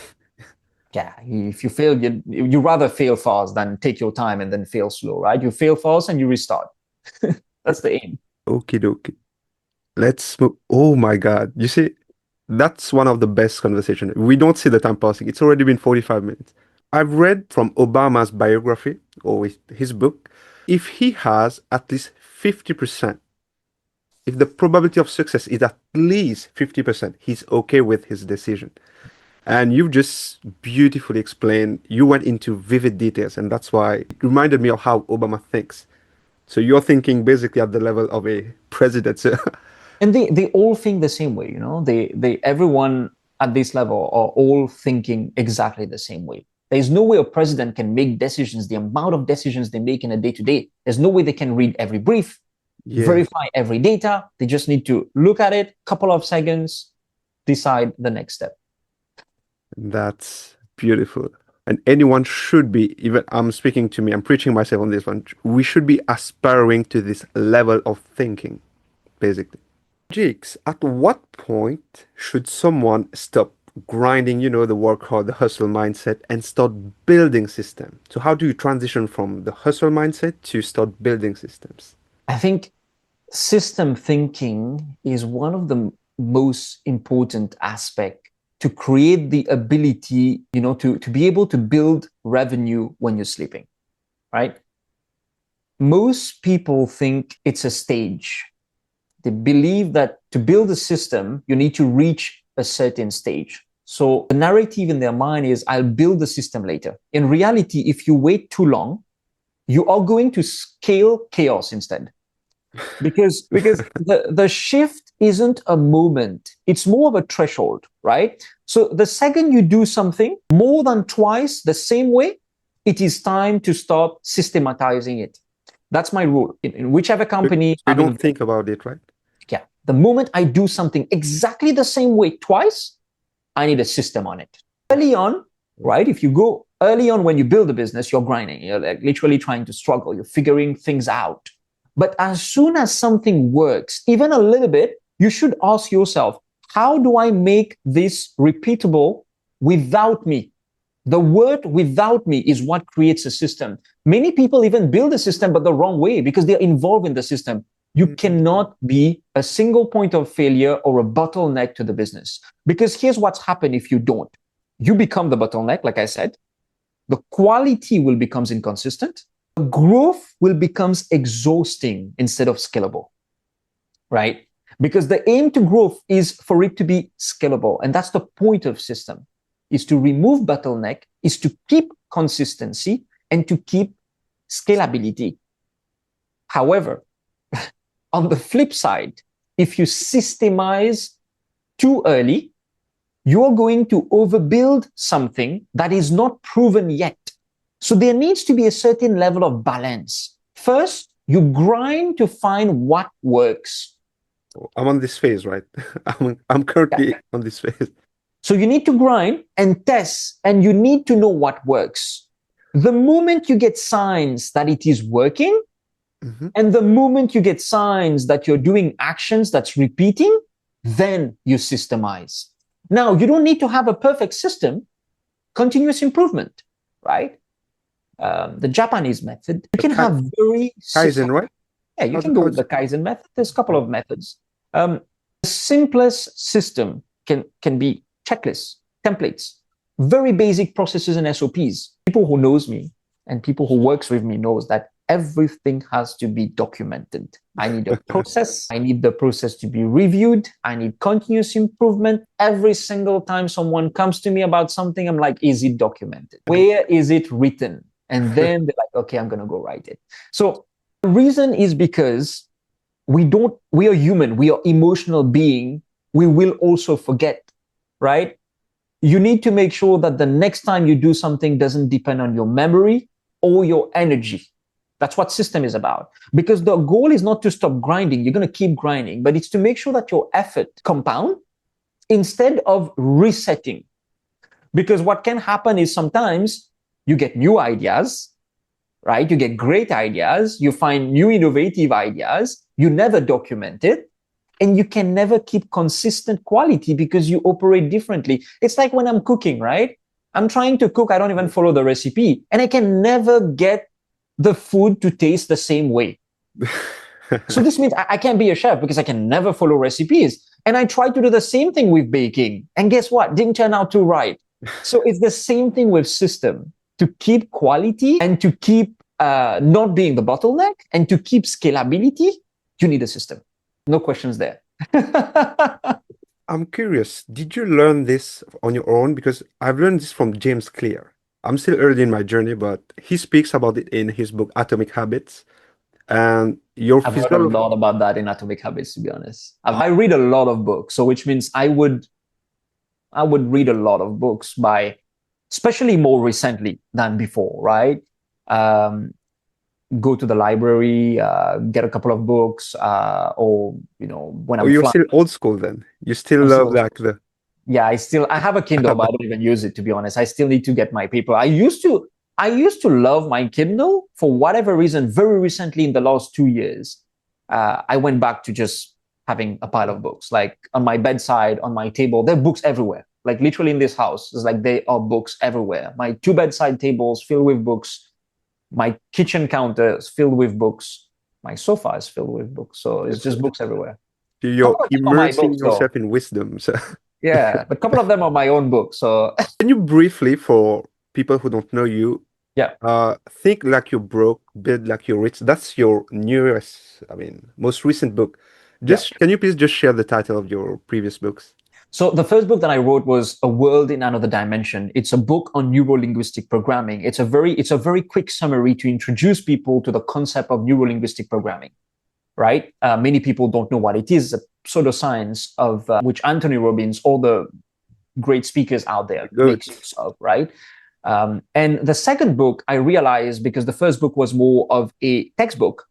Yeah, if you fail, you rather fail fast than take your time and then fail slow, right? You fail fast and you restart. That's the aim. Okie dokie. Let's move. Oh my God. You see, that's one of the best conversations. We don't see the time passing. It's already been 45 minutes. I've read from Obama's biography or his book. If he has at least 50% if the probability of success is at least 50%, he's okay with his decision. And you've just beautifully explained, you went into vivid details, and that's why it reminded me of how Obama thinks. So you're thinking basically at the level of a president. So And they all think the same way, you know. They everyone at this level are all thinking exactly the same way. There's no way a president can make decisions, the amount of decisions they make in a day to day. There's no way they can read every brief, yeah, verify every data. They just need to look at it, couple of seconds, decide the next step. that's beautiful. And anyone should be, even I'm speaking to me, I'm preaching myself on this one. We should be aspiring to this level of thinking, basically. Jeeks, at what point should someone stop grinding, the work hard, the hustle mindset, and start building systems? So how do you transition from the hustle mindset to start building systems? I think system thinking is one of the most important aspect to create the ability, to be able to build revenue when you're sleeping, right? Most people think it's a stage. They believe that to build a system, you need to reach a certain stage. So the narrative in their mind is, I'll build the system later. In reality, if you wait too long, you are going to scale chaos instead. Because the shift isn't a moment, it's more of a threshold, right? So the second you do something more than twice the same way, it is time to stop systematizing it. That's my rule. In whichever company So you don't think about it, right? yeah, the moment I do something exactly the same way twice, I need a system on it. Early on, right? If you go early on when you build a business, you're grinding, you're like literally trying to struggle, you're figuring things out. But as soon as something works, even a little bit, you should ask yourself, how do I make this repeatable without me? The word without me is what creates a system. Many people even build a system, but the wrong way because they're involved in the system. You cannot be a single point of failure or a bottleneck to the business. Because here's what's happened if you don't. You become the bottleneck, like I said. The quality will become inconsistent. The growth will become exhausting instead of scalable, right? Because the aim to growth is for it to be scalable. And that's the point of system, is to remove bottleneck, is to keep consistency and to keep scalability. However, on the flip side, if you systemize too early, you're going to overbuild something that is not proven yet. So there needs to be a certain level of balance. First, you grind to find what works. I'm on this phase, right? I'm currently on this phase. So you need to grind and test, and you need to know what works. The moment you get signs that it is working, and the moment you get signs that you're doing actions that's repeating, then you systemize. Now, you don't need to have a perfect system, continuous improvement, right? The Japanese method, you can have very... Kaizen, right? Yeah, you can go with the Kaizen method. There's a couple of methods. The simplest system can be checklists, templates, very basic processes and SOPs. People who knows me and people who works with me knows that everything has to be documented. I need a process. I need the process to be reviewed. I need continuous improvement. Every single time someone comes to me about something, I'm like, is it documented? Where is it written? And then they're like, okay, I'm going to go write it. So the reason is because we are human. We are emotional being. We will also forget, right? You need to make sure that the next time you do something doesn't depend on your memory or your energy. That's what system is about. Because the goal is not to stop grinding. You're going to keep grinding, but it's to make sure that your effort compound instead of resetting. Because what can happen is sometimes you get new ideas, right? You get great ideas. You find new innovative ideas. You never document it. And you can never keep consistent quality because you operate differently. It's like when I'm cooking, right? I'm trying to cook. I don't even follow the recipe. And I can never get the food to taste the same way. So this means I can't be a chef because I can never follow recipes. And I try to do the same thing with baking. And guess what? Didn't turn out too right. So it's the same thing with system. To keep quality and to keep not being the bottleneck and to keep scalability, you need a system. No questions there. I'm curious, did you learn this on your own? Because I've learned this from James Clear. I'm still early in my journey, but he speaks about it in his book Atomic Habits. And your I've heard a physiology, lot about that in Atomic Habits, to be honest. I read a lot of books, so which means I would read a lot of books by, especially more recently than before, right? Um, Go to the library, get a couple of books, or when oh, I'm you're flying, still old school then. You still I'm love still like the yeah, I have a Kindle, but I don't even use it, to be honest. I still need to get my paper. I used to love my Kindle for whatever reason. Very recently, in the last 2 years, I went back to just having a pile of books, like on my bedside, on my table. There are books everywhere. Like literally in this house, it's like there are books everywhere. My two bedside tables filled with books. My kitchen counter is filled with books. My sofa is filled with books. So it's just books everywhere. A you're couple of them are my immersing books, though. yourself in wisdom. So Yeah, but a couple of them are my own books. So can you briefly, for people who don't know you, yeah, think like you're broke, build like you're rich. That's your newest, I mean, most recent book. yeah. Just can you please just share the title of your previous books? So the first book that I wrote was A World in Another Dimension. It's a book on neuro-linguistic programming. It's a very quick summary to introduce people to the concept of neuro-linguistic programming. Right? Many people don't know what it is. It's a pseudoscience of which Anthony Robbins, all the great speakers out there, Good. makes use of. Right? And the second book, I realized because the first book was more of a textbook,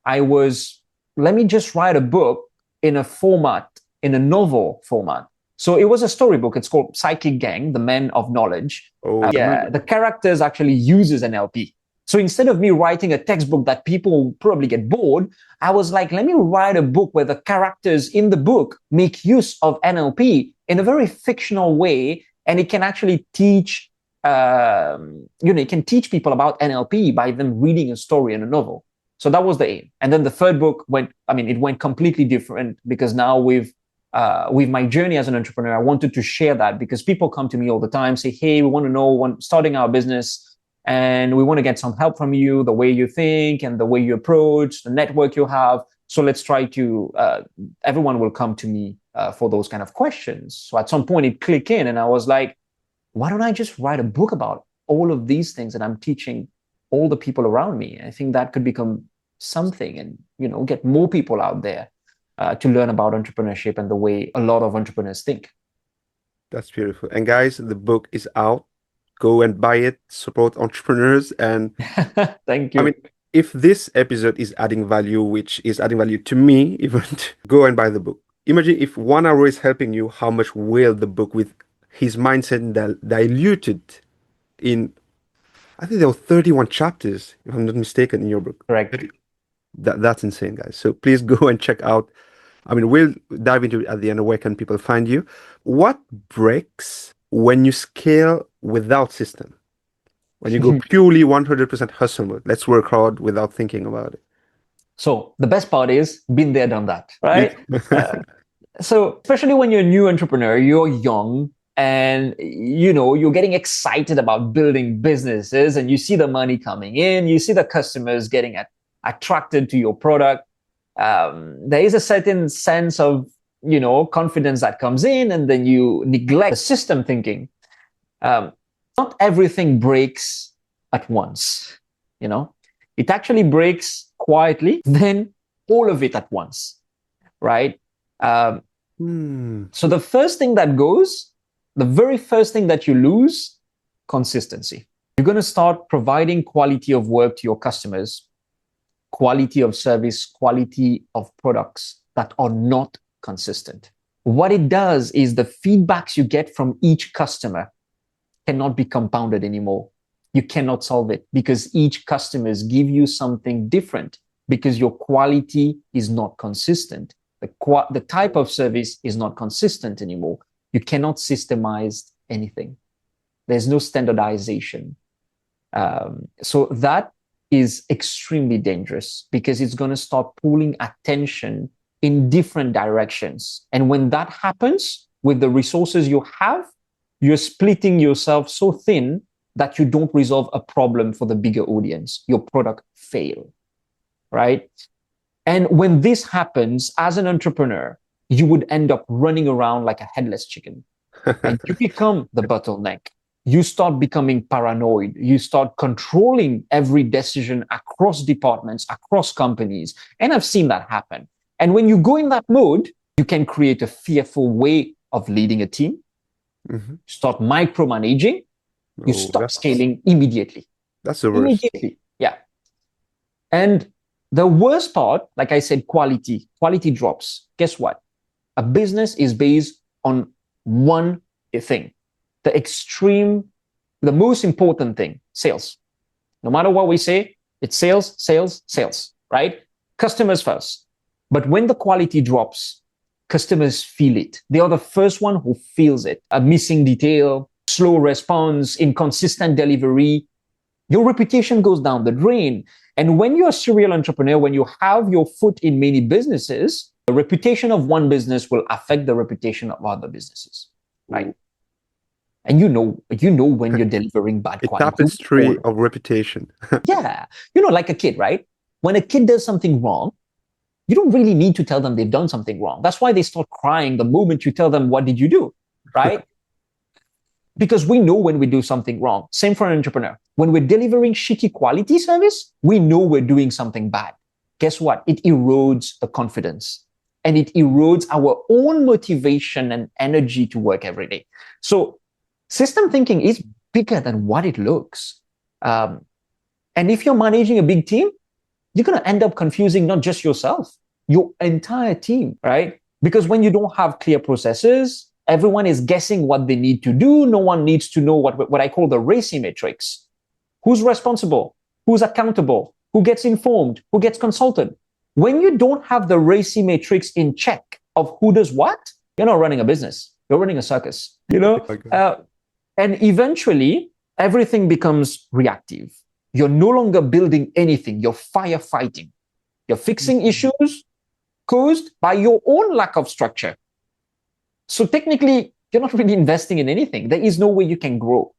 I was, let me just write a book in a format, in a novel format. So it was a storybook. It's called Psychic Gang, The Men of Knowledge. Oh, Yeah, the characters actually uses NLP. So instead of me writing a textbook that people probably get bored, I was like, let me write a book where the characters in the book make use of NLP in a very fictional way, and it can actually teach, it can teach people about NLP by them reading a story in a novel. So that was the aim. And then the third book it went completely different because now with my journey as an entrepreneur, I wanted to share that because people come to me all the time, say, hey, we want to know when starting our business and we want to get some help from you, the way you think and the way you approach, the network you have. So let's try to, everyone will come to me for those kind of questions. So at some point it clicked in and I was like, why don't I just write a book about all of these things that I'm teaching all the people around me? I think that could become something and, get more people out there to learn about entrepreneurship and the way a lot of entrepreneurs think. that's beautiful. And guys, the book is out. Go and buy it, support entrepreneurs. And Thank I mean, you. if this episode is adding value, which is adding value to me, even go and buy the book. Imagine if 1 hour is helping you, how much will the book with his mindset diluted in, I think there were 31 chapters, if I'm not mistaken, in your book. Correct. That's insane, guys. So please go and check out. I mean, we'll dive into it at the end of where can people find you. What breaks when you scale without system? When you go purely 100% hustle mode, let's work hard without thinking about it. So the best part is been there, done that, right? You- So especially when you're a new entrepreneur, you're young and you're getting excited about building businesses and you see the money coming in, you see the customers getting attracted to your product. There is a certain sense of confidence that comes in, and then you neglect the system thinking. Um, Not everything breaks at once. You know, it actually breaks quietly, then all of it at once, right? Um, Hmm, so the first thing that goes, the very first thing that you lose, consistency. You're going to start providing quality of work to your customers, quality of service, quality of products that are not consistent. What it does is the feedbacks you get from each customer cannot be compounded anymore. You cannot solve it because each customers give you something different because your quality is not consistent. The type of service is not consistent anymore. You cannot systemize anything. There's no standardization. So that is extremely dangerous because it's going to start pulling attention in different directions. And when that happens with the resources you have, you're splitting yourself so thin that you don't resolve a problem for the bigger audience. Your product fail, right? And when this happens as an entrepreneur, you would end up running around like a headless chicken and you become the bottleneck. You start becoming paranoid. You start controlling every decision across departments, across companies. And I've seen that happen. And when you go in that mode, you can create a fearful way of leading a team, start micromanaging, you Oh, stop scaling immediately. that's the worst. Immediately. Yeah. And the worst part, like I said, quality drops. Guess what? A business is based on one thing, the most important thing, sales. No matter what we say, it's sales, sales, sales, right? Customers first. But when the quality drops, customers feel it. They are the first one who feels it. A missing detail, slow response, inconsistent delivery, your reputation goes down the drain. And when you're a serial entrepreneur, when you have your foot in many businesses, the reputation of one business will affect the reputation of other businesses, right? Ooh. And you know when you're delivering bad quality. A tapestry of reputation. Yeah. Like a kid, right? When a kid does something wrong, you don't really need to tell them they've done something wrong. That's why they start crying the moment you tell them, what did you do, right? Because we know when we do something wrong. Same for an entrepreneur. When we're delivering shitty quality service, we know we're doing something bad. Guess what? It erodes the confidence and it erodes our own motivation and energy to work every day. So system thinking is bigger than what it looks. And if you're managing a big team, you're going to end up confusing not just yourself, your entire team, right? Because when you don't have clear processes, everyone is guessing what they need to do. No one needs to know what I call the RACI matrix. Who's responsible? Who's accountable? Who gets informed? Who gets consulted? When you don't have the RACI matrix in check of who does what, you're not running a business. You're running a circus, and eventually everything becomes reactive. You're no longer building anything. You're firefighting. You're fixing issues caused by your own lack of structure. So technically, you're not really investing in anything. There is no way you can grow.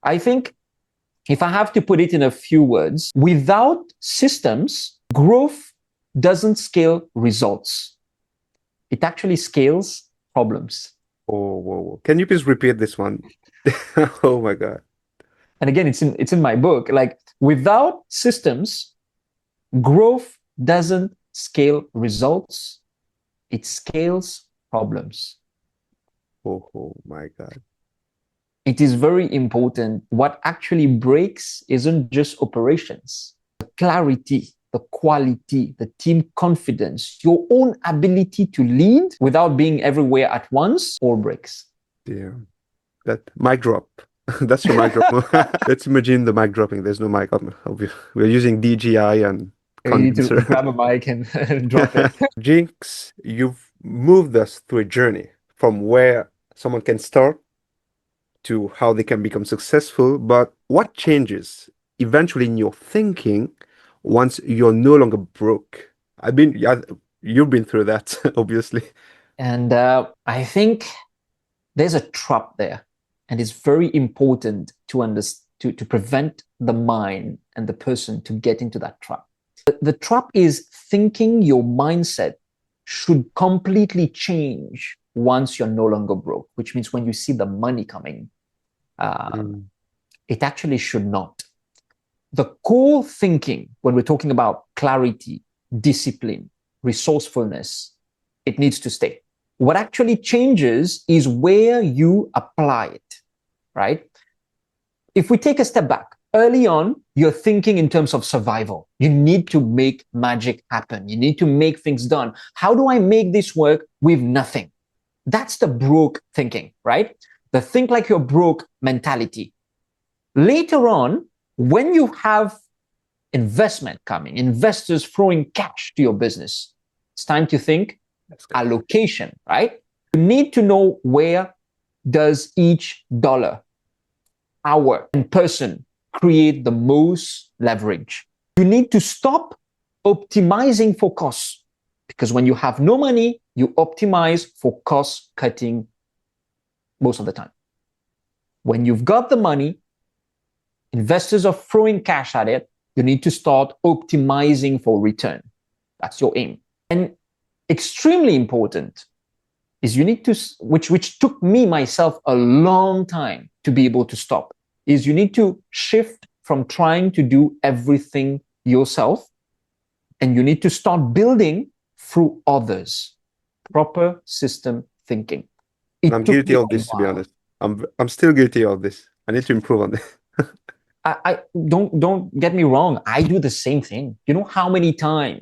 I think if I have to put it in a few words, without systems, growth doesn't scale results. It actually scales problems. Oh, whoa. Can you please repeat this one? Oh my God. And again, it's in my book. Like, without systems, growth doesn't scale results. It scales problems. Oh my God. It is very important. What actually breaks isn't just operations. The clarity, the quality, the team confidence, your own ability to lead without being everywhere at once, all breaks. Yeah. That mic drop. That's your mic drop. Let's imagine the mic dropping. There's no mic. We're using DJI and you need to grab a mic and drop it. Jeeks, you've moved us through a journey from where someone can start to how they can become successful. But what changes eventually in your thinking once you're no longer broke? You've been through that, obviously. And I think there's a trap there. And it's very important to prevent the mind and the person to get into that trap. The trap is thinking your mindset should completely change once you're no longer broke, which means when you see the money coming, it actually should not. The core thinking, when we're talking about clarity, discipline, resourcefulness, it needs to stay. What actually changes is where you apply it, right? If we take a step back, early on, you're thinking in terms of survival. You need to make magic happen. You need to make things done. How do I make this work with nothing? That's the broke thinking, right? The think like you're broke mentality. Later on, when you have investment coming, investors throwing cash to your business, it's time to think allocation, right? You need to know where does each dollar, hour, and person create the most leverage. You need to stop optimizing for costs, because when you have no money, you optimize for cost cutting most of the time. When you've got the money, investors are throwing cash at it, you need to start optimizing for return. That's your aim. And extremely important is you need to, which took me myself a long time to be able to stop, is you need to shift from trying to do everything yourself, and you need to start building through others. Proper system thinking. And I'm It took guilty me of a this, to be while. honest. I'm still guilty of this. I need to improve on this. I don't get me wrong. I do the same thing. You know how many times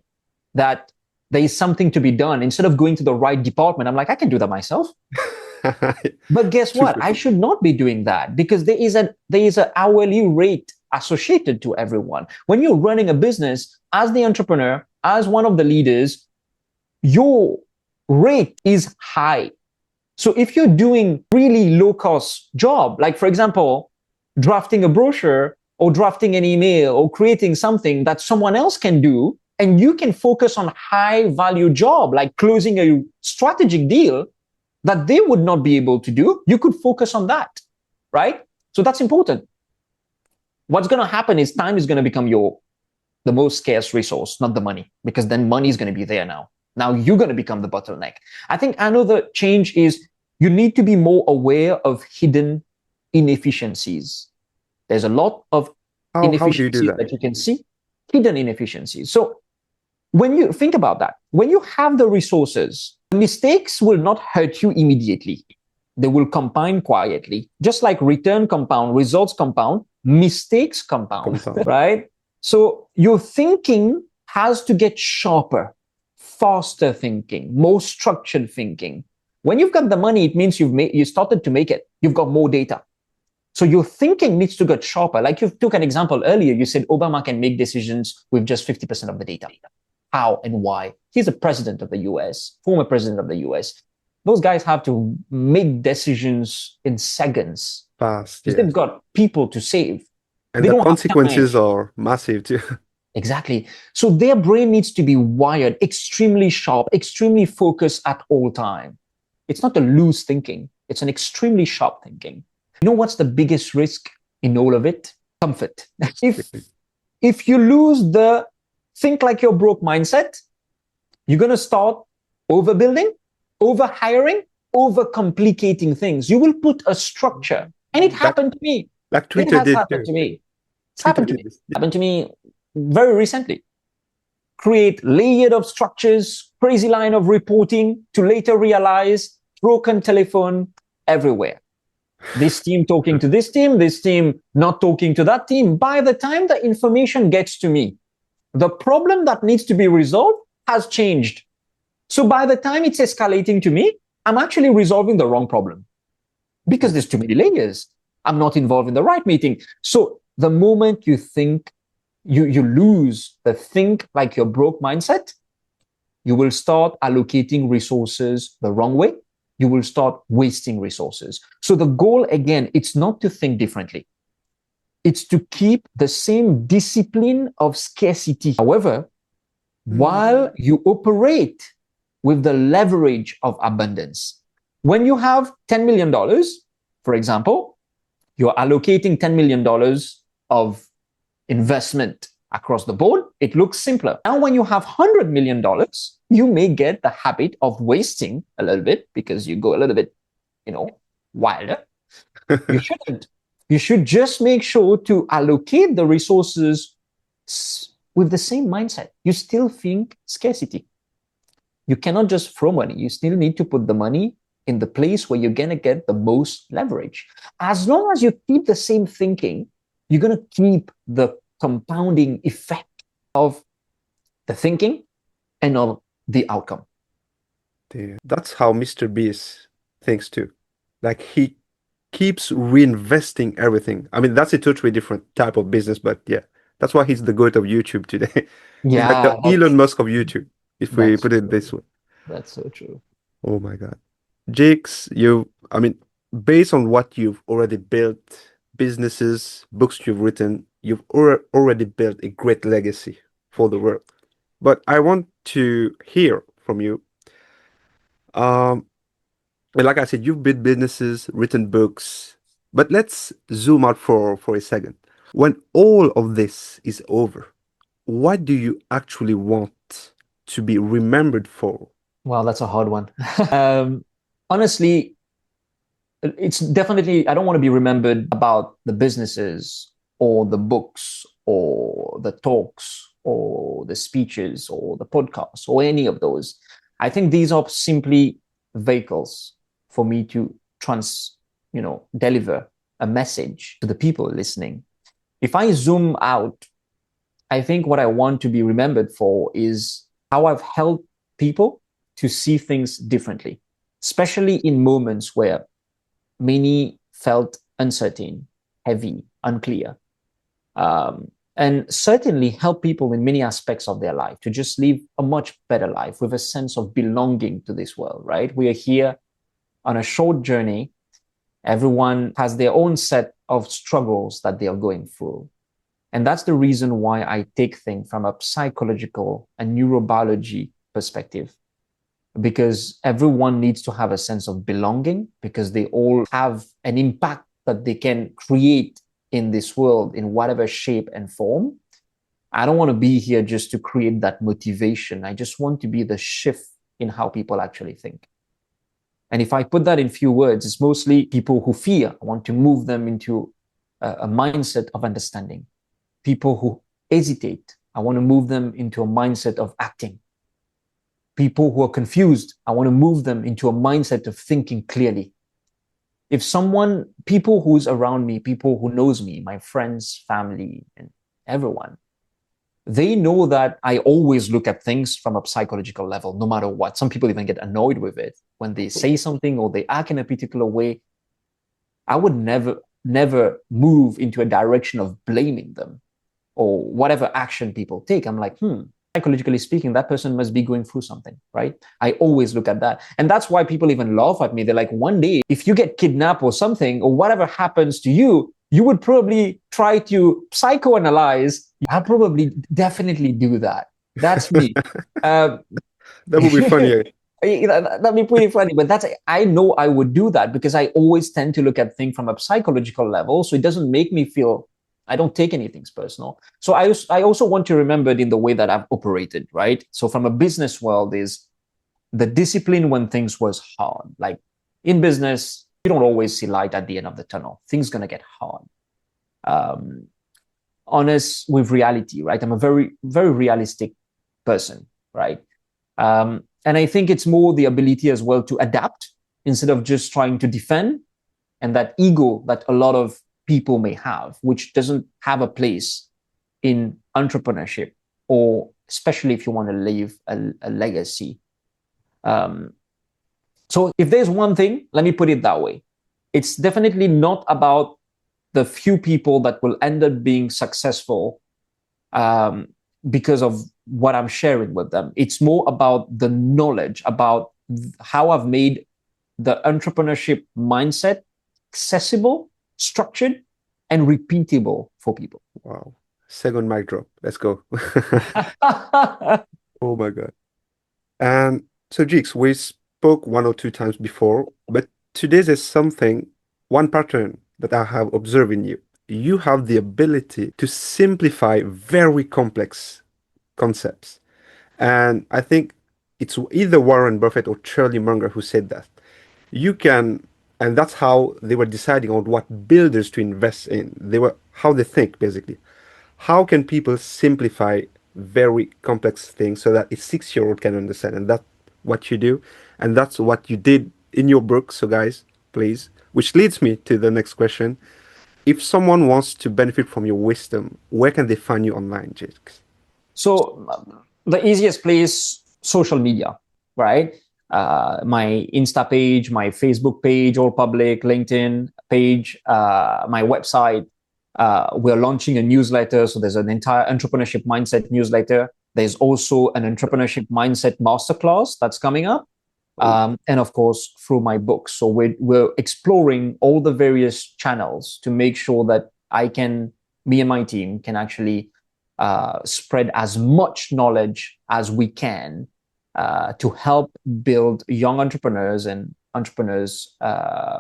that there is something to be done, instead of going to the right department, I'm like, I can do that myself. But guess True, what? true, I true. should not be doing that, because there is an hourly rate associated to everyone. When you're running a business as the entrepreneur, as one of the leaders, your rate is high. So if you're doing really low cost job, like for example, drafting a brochure or drafting an email or creating something that someone else can do, and you can focus on high value job, like closing a strategic deal that they would not be able to do, you could focus on that, right? So that's important. What's going to happen is time is going to become the most scarce resource, not the money, because then money is going to be there now. Now you're going to become the bottleneck. I think another change is you need to be more aware of hidden inefficiencies. There's a lot of How do you do inefficiencies that? that you can see, hidden inefficiencies. So when you think about that, when you have the resources, mistakes will not hurt you immediately. They will compound quietly. Just like return compound, results compound, mistakes compound, Compound. right? So your thinking has to get sharper, faster thinking, more structured thinking. When you've got the money, it means you started to make it. You've got more data. So your thinking needs to get sharper. Like you took an example earlier, you said Obama can make decisions with just 50% of the data. How and why? He's the president of the US, former president of the US. Those guys have to make decisions in seconds Fast, because yeah. they've got people to save. And They the don't have time. consequences are massive too. Exactly. So their brain needs to be wired extremely sharp, extremely focused at all time. It's not a loose thinking. It's an extremely sharp thinking. You know what's the biggest risk in all of it? Comfort. if if you lose the think like you're broke mindset, you're going to start overbuilding, over hiring, over complicating things. You will put a structure. And it Like happened to me. like It Twitter has did happened too. to me. It's Twitter happened to did me. this. It happened to me very recently. Create layered of structures, crazy line of reporting to later realize broken telephone everywhere. This team talking to this team not talking to that team. By the time the information gets to me, the problem that needs to be resolved has changed. So by the time it's escalating to me, I'm actually resolving the wrong problem because there's too many layers. I'm not involved in the right meeting. So the moment you think you lose the think like you're broke mindset, you will start allocating resources the wrong way. You will start wasting resources. So the goal again, it's not to think differently. It's to keep the same discipline of scarcity. However, while you operate with the leverage of abundance. When you have $10 million, for example, you're allocating $10 million of investment across the board, it looks simpler. Now, when you have $100 million, you may get the habit of wasting a little bit because you go a little bit, wilder. You shouldn't. You should just make sure to allocate the resources with the same mindset. You still think scarcity. You cannot just throw money. You still need to put the money in the place where you're going to get the most leverage. As long as you keep the same thinking, you're going to keep the compounding effect of the thinking and of the outcome. That's how Mr. Beast thinks too. Like he keeps reinvesting everything. I mean, that's a totally different type of business, but yeah, that's why he's the goat of YouTube today. He's like the Yeah, Elon Musk of YouTube, if we that's put it this true. way. That's so true. Oh my God. Jakes, I mean, based on what you've already built, businesses, books you've written, you've already built a great legacy for the world. But I want to hear from you. Um, and like I said, you've built businesses, written books, but let's zoom out for a second. When all of this is over, what do you actually want? to be remembered for? Well, that's a hard one. um, Honestly, it's definitely, I don't want to be remembered about the businesses or the books or the talks or the speeches or the podcasts or any of those. I think these are simply vehicles for me to deliver a message to the people listening. If I zoom out, I think what I want to be remembered for is how I've helped people to see things differently, especially in moments where many felt uncertain, heavy, unclear, and certainly help people in many aspects of their life to just live a much better life with a sense of belonging to this world, right? We are here on a short journey. Everyone has their own set of struggles that they are going through. And that's the reason why I take things from a psychological and neurobiology perspective, because everyone needs to have a sense of belonging because they all have an impact that they can create in this world in whatever shape and form. I don't want to be here just to create that motivation. I just want to be the shift in how people actually think. And if I put that in few words, it's mostly people who fear. I want to move them into a mindset of understanding. People who hesitate, I want to move them into a mindset of acting. People who are confused, I want to move them into a mindset of thinking clearly. If someone, people who's around me, people who knows me, my friends, family, and everyone, they know that I always look at things from a psychological level, no matter what. Some people even get annoyed with it when they say something or they act in a particular way. I would never move into a direction of blaming them or whatever action people take. I'm like, psychologically speaking, that person must be going through something, right? I always look at that. And that's why people even laugh at me. They're like, one day, if you get kidnapped or something, or whatever happens to you, you would probably try to psychoanalyze. I probably definitely do that. That's me. Uh, That would be funny. That'd be pretty funny, but I know I would do that because I always tend to look at things from a psychological level. So it doesn't make me feel, I don't take anything personal. So I also want to remember it in the way that I've operated, right? So from a business world is the discipline when things was hard. Like in business, you don't always see light at the end of the tunnel. Things gonna get hard. Um, Honest with reality, right? I'm a very, very realistic person, right? And I think it's more the ability as well to adapt instead of just trying to defend, and that ego that a lot of people may have, which doesn't have a place in entrepreneurship, or especially if you want to leave a legacy. Um, so if there's one thing, let me put it that way. It's definitely not about the few people that will end up being successful um, because of what I'm sharing with them. It's more about the knowledge, about how I've made the entrepreneurship mindset accessible, structured, and repeatable for people. Wow. Second mic drop. Let's go. Oh my God. And so, Jeeks, we spoke one or two times before, but today there's one pattern that I have observed in you. You have the ability to simplify very complex concepts. And I think it's either Warren Buffett or Charlie Munger who said that. You can, and that's how they were deciding on what builders to invest in. They were how they think, basically. How can people simplify very complex things so that a 6-year-old can understand? And that's what you do. And that's what you did in your book. So, guys, please, which leads me to the next question. If someone wants to benefit from your wisdom, where can they find you online, Jakes? So the easiest place, social media, right? My Insta page, my Facebook page, all public, LinkedIn page, my website. We're launching a newsletter. So there's an entire entrepreneurship mindset newsletter. There's also an entrepreneurship mindset masterclass that's coming up. And of course, through my books. So we're exploring all the various channels to make sure that me and my team can actually spread as much knowledge as we can to help build young entrepreneurs and entrepreneurs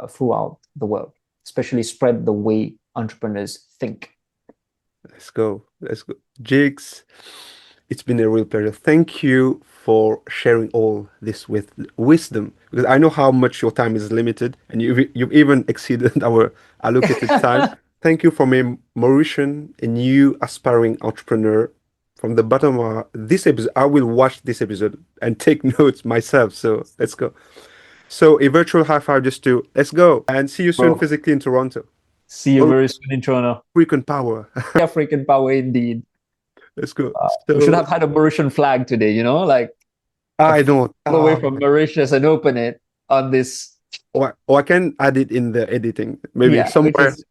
throughout the world, especially spread the way entrepreneurs think. Let's go. Let's go. Jigs, it's been a real pleasure. Thank you for sharing all this with wisdom, because I know how much your time is limited, and you've even exceeded our allocated time. Thank you from a Mauritian, a new aspiring entrepreneur. From the bottom of this episode, I will watch this episode and take notes myself. So let's go. So a virtual high five just to let's go and see you soon Bro, physically in Toronto. see you All very soon in Toronto. freaking power. African power indeed. Let's go. We should So have had a Mauritian flag today, like a I flag don't. all the way from Mauritius and open it on this. Or I can add it in the editing, maybe Yeah, which somewhere. is